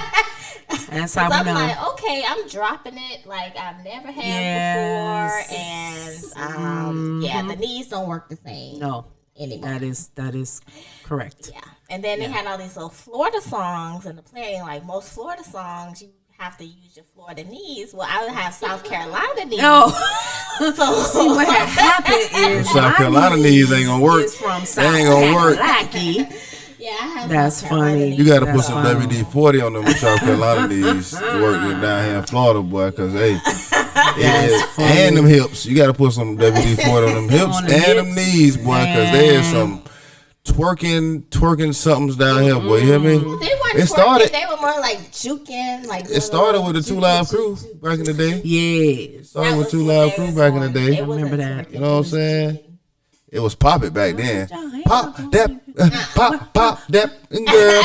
That's how
So
we
I'm
know.
like, okay, I'm dropping it like I've never had
Yes.
before, and yeah, the knees don't work the same
No,
anymore.
that is correct.
Yeah, and then they had all these little Florida songs, and the playing like most Florida songs, you have to use your Florida knees. Well, I would have South Carolina knees.
No,
So
see what had happened is
South
my
Carolina knees ain't gonna work.
is from
They
South
ain't gonna work.
Carolina.
yeah, I have
That's
South Carolina
funny.
knees.
You got to put
That's
some
fine.
WD-40 on them South Carolina knees to work it down here in Florida, boy. Because hey, and them hips, you got to put some WD-40 on them hips
On
and
the
them
hips.
knees, boy. Because there is some twerking somethings down here, boy. You hear me?
They weren't
It
twerking,
started.
they were more like juking. Like
It started with the Two Live Crew back in the day.
Yes.
Started with Two Live Crew back in the day.
I remember that.
You know what I'm saying? It was pop it back then. Pop that, pop that, girl,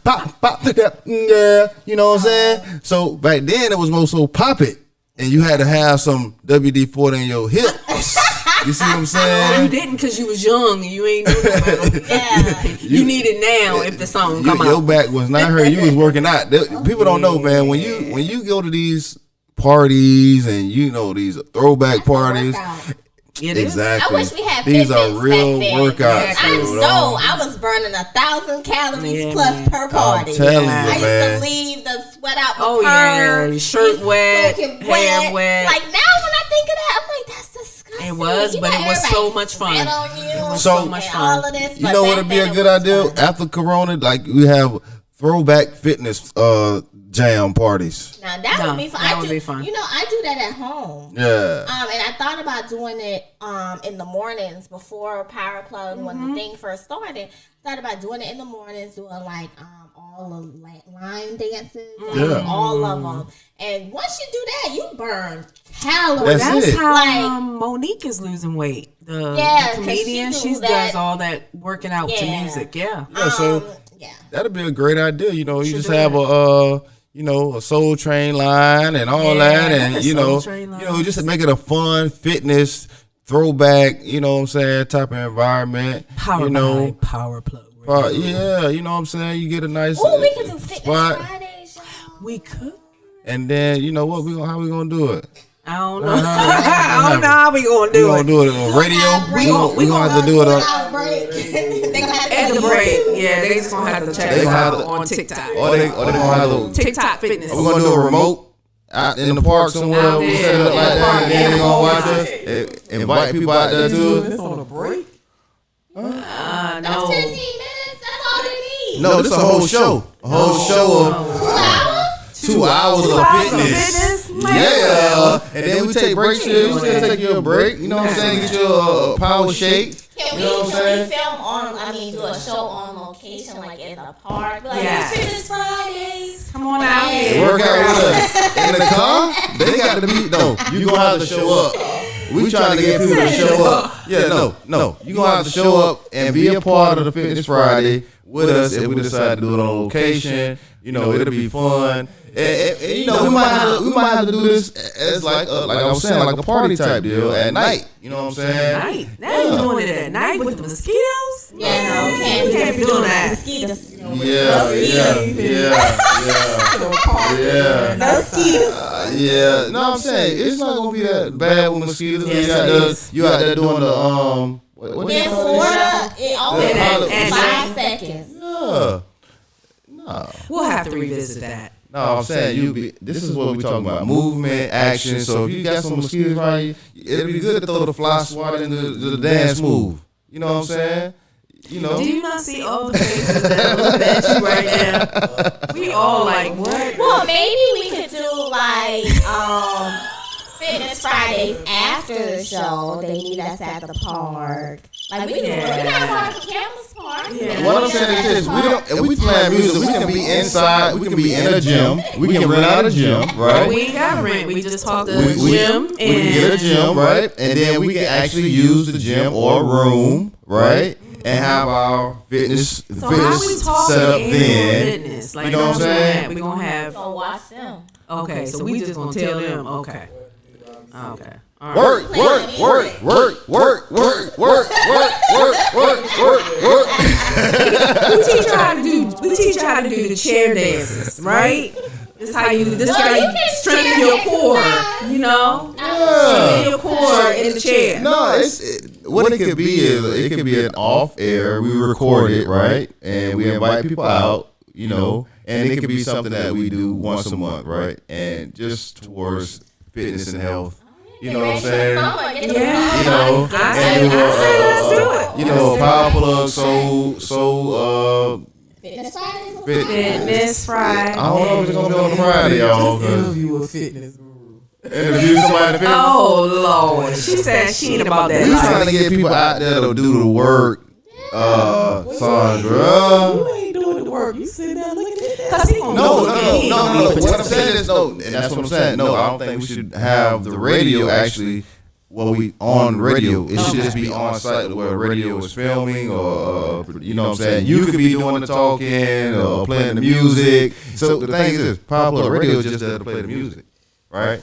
pop that, girl. You know what I'm saying? So back then it was more so pop it, and you had to have some WD-40 in your hips. You see what I'm
You
saying?
didn't because you was young and you ain't doing it.
Yeah.
You need it now if the song come
Your
out.
back was not hurt. You was working out. People don't know, man. When you go to these parties and you know these throwback parties.
Workout.
It is.
Exactly.
I wish we had
These are
Fitbits
real
back then.
workouts.
I
dude.
know I was burning 1,000 calories
Yeah,
plus
man.
per party.
I'm telling
I
you,
used
man.
to leave the sweat out my
Oh,
car,
yeah. Shirt
be
wet,
soaking
hair wet.
Like now when I think of that, I'm like, that's disgusting.
It was,
You
but
got
it was so
everybody
much fun.
sweat on you and
so
much
and
fun.
all of this,
You
but
know what
back
would be a
then it
good
was
idea
fun.
after Corona? Like we have throwback fitness jam parties.
Now that
No,
would be fun.
that
I
would
do,
be fun.
You know, I do that at home.
Yeah.
And I thought about doing it in the mornings before Power Plug when
Mm-hmm.
the thing first started. Thought about doing it in the mornings, doing like all the line dances, like,
Yeah.
all of them. And once you do that, you burn calories.
That's
That's
it.
how
Like-
Monique is losing weight. The,
Yeah,
the
'cause
comedian,
she
she
do
does
that.
all that working out to
Yeah.
music. Yeah.
Yeah, so
Yeah.
that'd be a great idea. You know, you
Should
just
do
have
that.
a Soul Train line and all that, and
Soul Train line.
just make it a fun fitness throwback. You know what I'm saying? Type of environment.
Power
you know,
by Power Plug. Radio.
yeah, you know what I'm saying. You get a nice
Oh, we could do fitness
spot,
Fridays, y'all.
We could.
and then you know what? How we gonna do it?
I don't know. I don't know how we gonna
We
do
gonna
it.
do it on radio. We gonna have to do it on.
Without break. They gonna have to
At
do
the
the
break. Yeah, they just gonna have to check
They
us
gonna
out
have to-
on TikTok.
Or they gonna have to.
TikTok fitness.
We're gonna do a remote out in the park somewhere.
Out
We
there.
set it up like that, and then they gonna watch
Yeah.
us. Invite people out there too.
No.
That's 15 minutes. That's all they need.
No, this is a whole show. A whole show of 2 hours of fitness. Yeah. And then we take breaks here. We still take you a break. You know what I'm saying? Get your power shake.
Can
You know what I'm saying?
we film on? I mean, do a show on location, like in the park, like
Yes.
it's Fitness Fridays.
Come on out
They
here.
work out with us. In the car, they got to be, no, you going to have to show up. We trying to get people to show up. Yeah, no. You going to have to show up and be a part of the Fitness Friday with us if we decide to do it on location. You know, it'll be fun. And, you know, we might have to do this as like I was saying, like a party type deal at night. You know what I'm saying?
Night. Now you doing it at night with the mosquitoes?
Yeah, no, we
You can't be doing that.
Mosquitoes.
Yeah. No, I'm saying it's not gonna be that bad with mosquitoes.
Yes,
You out there doing the what
In Florida, it only
And-
takes 5 seconds.
Yeah.
We'll have to revisit that.
No, I'm saying this is what we talking about: movement, action. So if you got some mosquitoes around you, it'd be good to throw the fly swatter into the dance move. You know what I'm saying? You know.
Do you not see all the faces that are looking at you right now? We all like, what?
Well, maybe we could do like Fitness Fridays after the show. They meet us at the park. Like we gotta park for Campus Park.
What I'm saying is this: if we play music, we can be inside, we can be in a gym, we can rent out a gym, right?
We ain't got to rent. We just talk to
We
Jim
can get a
and
gym, right? And then we can actually use the gym or room, right? And have our fitness
so how we talking
set up
in
then.
fitness? Like,
You know what I'm saying?
We gonna have.
So watch them.
Okay, so we just gonna tell them. Okay. Okay. All right.
Work.
We teach you how to do the chair dances, right? This is how you strengthen your core. You know, strengthen your core in the chair.
No, what it could be is it could be an off air. We record it, right, and we invite people out. You know, and it could be something that we do once a month, right, and just towards fitness and health. You know what I'm saying?
Yeah.
You know,
I say let's do it.
You know, Power Plug,
Fitness Friday.
I don't know if it's gonna be on the Friday, y'all.
Interview a fitness guru.
Interview somebody. To fitness.
Oh Lord, she said she ain't about
We
that.
trying to get people out there to do the work. Sandra.
You ain't doing the work. You sitting there looking at that.
No. What I'm saying is no, and that's what I'm saying. No, I don't think we should have the radio actually. Well, we on radio. It should just be on site where radio is filming, or you know what I'm saying. You could be doing the talking or playing the music. So the thing is, this, Power Plug Radio is just there to play the music, right?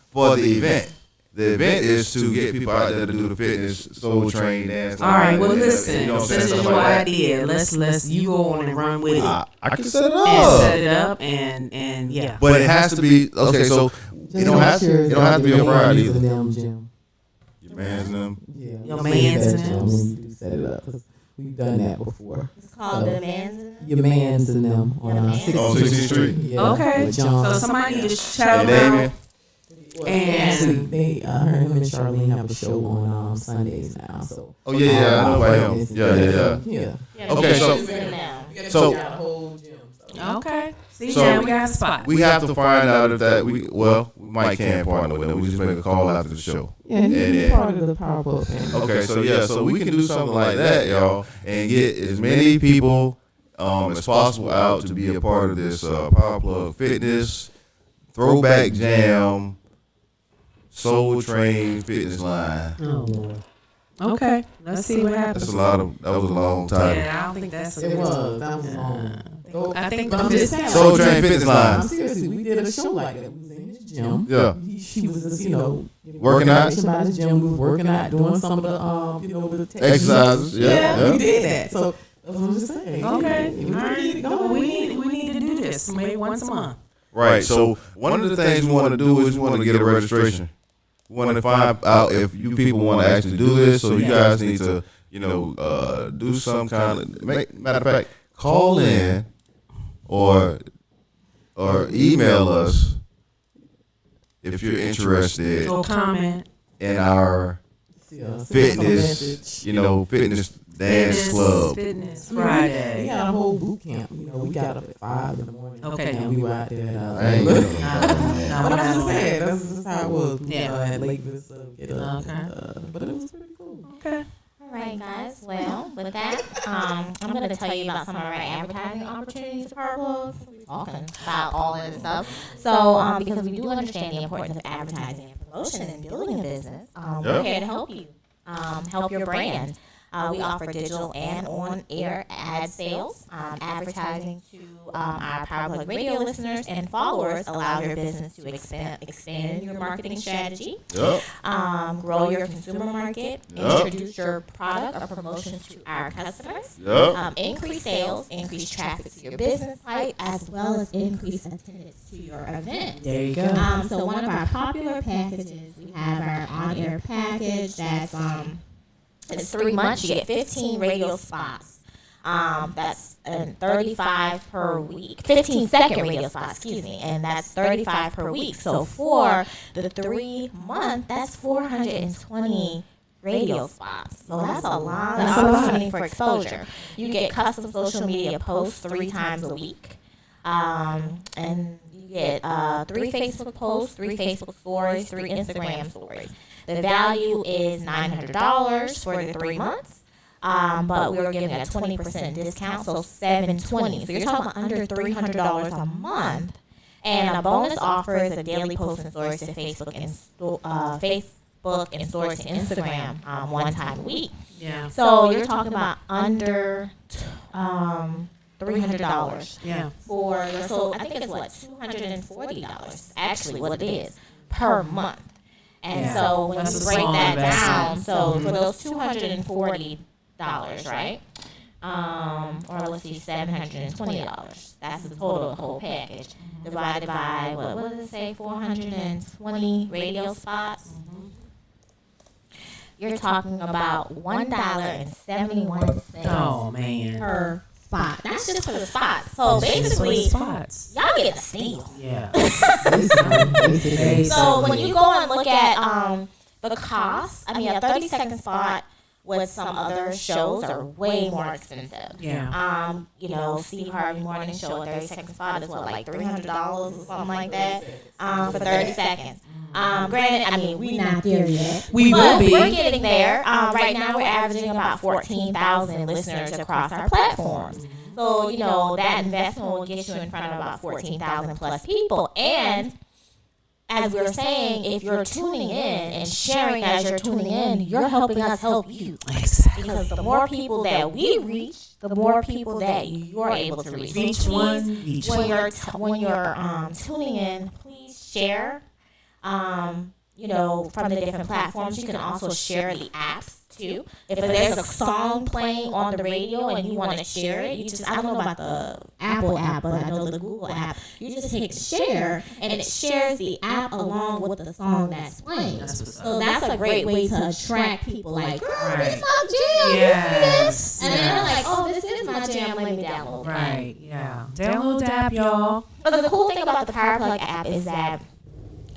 For the event. The event is to get people out there to do the fitness, soul train, dance.
All right, well listen,
You know what I'm saying?
this is
Stuff
your
like that.
idea. Let's you go on and run with it.
I can set it
And
up.
set it up and yeah.
But it has to be okay. So it don't have to be a Friday.
Using them gym.
Your man's and them.
Yeah,
Your man's and
that
them.
gym when you do set it up. 'Cause we've done that before.
It's called the Man's.
Your man's and them on
On 16th Street.
Yeah,
Okay,
with
so
John.
somebody just shout
And
out
Damien.
Actually,
and
they her him and Charlene have a show on Sundays now. So
Oh yeah, I know about him. Yeah.
yeah.
Okay, so so
Got a whole gym. So.
okay. See,
So-
now we got a spot.
we have to find out if that we might can partner with them. We just make a call after the show.
Yeah, and
Yeah,
he's
yeah.
part of the Power Book family.
Okay, so we can do something like that, y'all, and get as many people as possible out to be a part of this Power Plug Fitness Throwback Jam Soul Train Fitness Line.
Oh Lord.
Okay, let's see what happens.
That was a long title.
Yeah, I don't think that's
It was. That was long.
I think
But I'm just saying.
Soul
like,
Train Fitness
I'm
Line.
seriously, we did a show like that. We was in his gym.
Yeah.
She was just, getting
Working out?
information about his gym. We was working out, doing some of the, the techniques.
Exercises. Yeah.
We did that. So that's what I'm just saying.
Okay,
We
all
can keep it
right.
going.
We need to do this maybe once a month.
Right. So one of the things we want to do is we want to get a registration. We want to find out if you people want to actually do this. So you guys need to, do some kind of matter of fact, call in or email us if you're interested
Or comment.
in our
Yeah,
fitness,
message.
fitness Dance Club.
Fitness
We
Friday.
had a whole boot camp. You know, we got up at 5 in the morning.
Okay.
And we were out there.
I ain't gonna
No,
But
we're
I'm
not
just
doing
saying, that's just how it was.
Yeah.
You know, at Lake Vista.
Okay.
But it was pretty cool.
Okay.
All right, guys. Well, with that, I'm going to tell you about some of our advertising opportunities for Power Plugs. We're talking about all of this stuff. So, because we do understand the importance of advertising and promotion and building a business, we're here to help you, help your brand. We offer digital and on-air ad sales. Advertising to our Power Plug Radio listeners and followers allows your business to expand your marketing strategy,
Yep.
grow your consumer market,
Yep.
introduce your product or promotion to our customers,
Yep.
increase sales, increase traffic to your business site, as well as increase attendance to your event.
There you go.
So one of our popular packages, we have our on-air package that's it's 3 months. You get 15 radio spots. That's 35 per week. 15-second radio spots, excuse me, and that's 35 per week. So for the 3 month, that's 420 radio spots. So that's a lot of opportunity for exposure. You get custom social media posts 3 times a week. And you get 3 Facebook posts, 3 Facebook stories, 3 Instagram stories. The value is $900 for the 3 months, but we're giving a 20% discount, so $720. So you're talking about under $300 a month. And a bonus offer is a daily post and stories to Facebook and stories to Instagram 1 time a week.
Yeah.
So you're talking about under $300.
Yeah.
So I think it's what, $240 actually what it is per month. And
Yeah.
so when
That's
you
a
break
small
that
investment.
down, so for those $240, right? Or let's see, $720. That's the total of the whole package. Divided by what does it say? 420 radio spots. You're talking about $1.71
Oh man.
per spot. That's just for the spots. So basically,
spots.
y'all get a steal.
Yeah.
So when you go and look at the cost, I mean, a 30-second spot with some other shows are way more expensive.
Yeah.
You know, Steve Harvey Morning Show, a 30-second spot is what, like $300 or something like that, for 30 seconds. Granted, I mean, we're not there yet.
We
But
will be.
we're getting there. Right now, we're averaging about 14,000 listeners across our platforms. So, you know, that investment will get you in front of about 14,000 plus people. And as we were saying, if you're tuning in and sharing as you're tuning in, you're helping us help you.
Exactly.
Because the more people that we reach, the more people that you're able to reach.
Each
So
one,
please,
each
when
one.
you're tuning in, please share. You know, from the different platforms. You can also share the apps too. If there's a song playing on the radio and you want to share it, you just, I don't know about the Apple app, but I know the Google app. You just hit share and it shares the app along with the song that's playing. So that's a great way to attract people like, girl, this is my jam.
Yes.
And then they're like, oh, this is my jam. Let me download that.
Right. Yeah. Download the app, y'all.
But the cool thing about the Power Plug app is that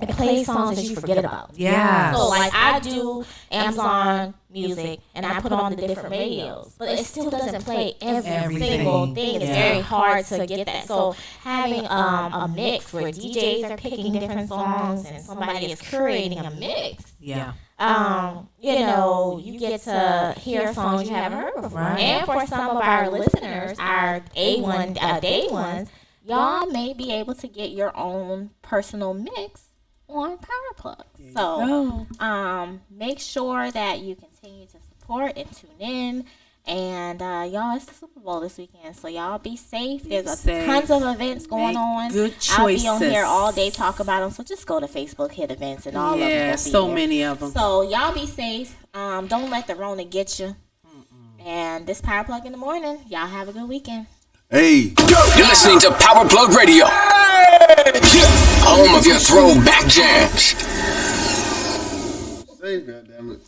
it plays songs that you forget about.
Yeah.
So like I do Amazon Music and I put on the different radios, but it still doesn't play every
Everything.
single thing. It's
Yeah.
very hard to get that. So having a mix where DJs are picking different songs and somebody is curating a mix,
Yeah.
you know, you get to hear songs you haven't heard before.
Right.
And for some of our listeners, our day ones, y'all may be able to get your own personal mix on Power Plug. So make sure that you continue to support and tune in. And y'all, it's the Super Bowl this weekend, so y'all be safe. There's tons of events going
Make
on.
good
I'll be on
choices.
here all day talk about them. So just go to Facebook, hit events, and all of them.
Yeah,
will be
so
there.
many of them.
So y'all be safe. Don't let the Rona get you. And this Power Plug in the morning. Y'all have a good weekend.
Hey.
You're listening to Power Plug Radio, home of your throwback jams.
Say, goddammit.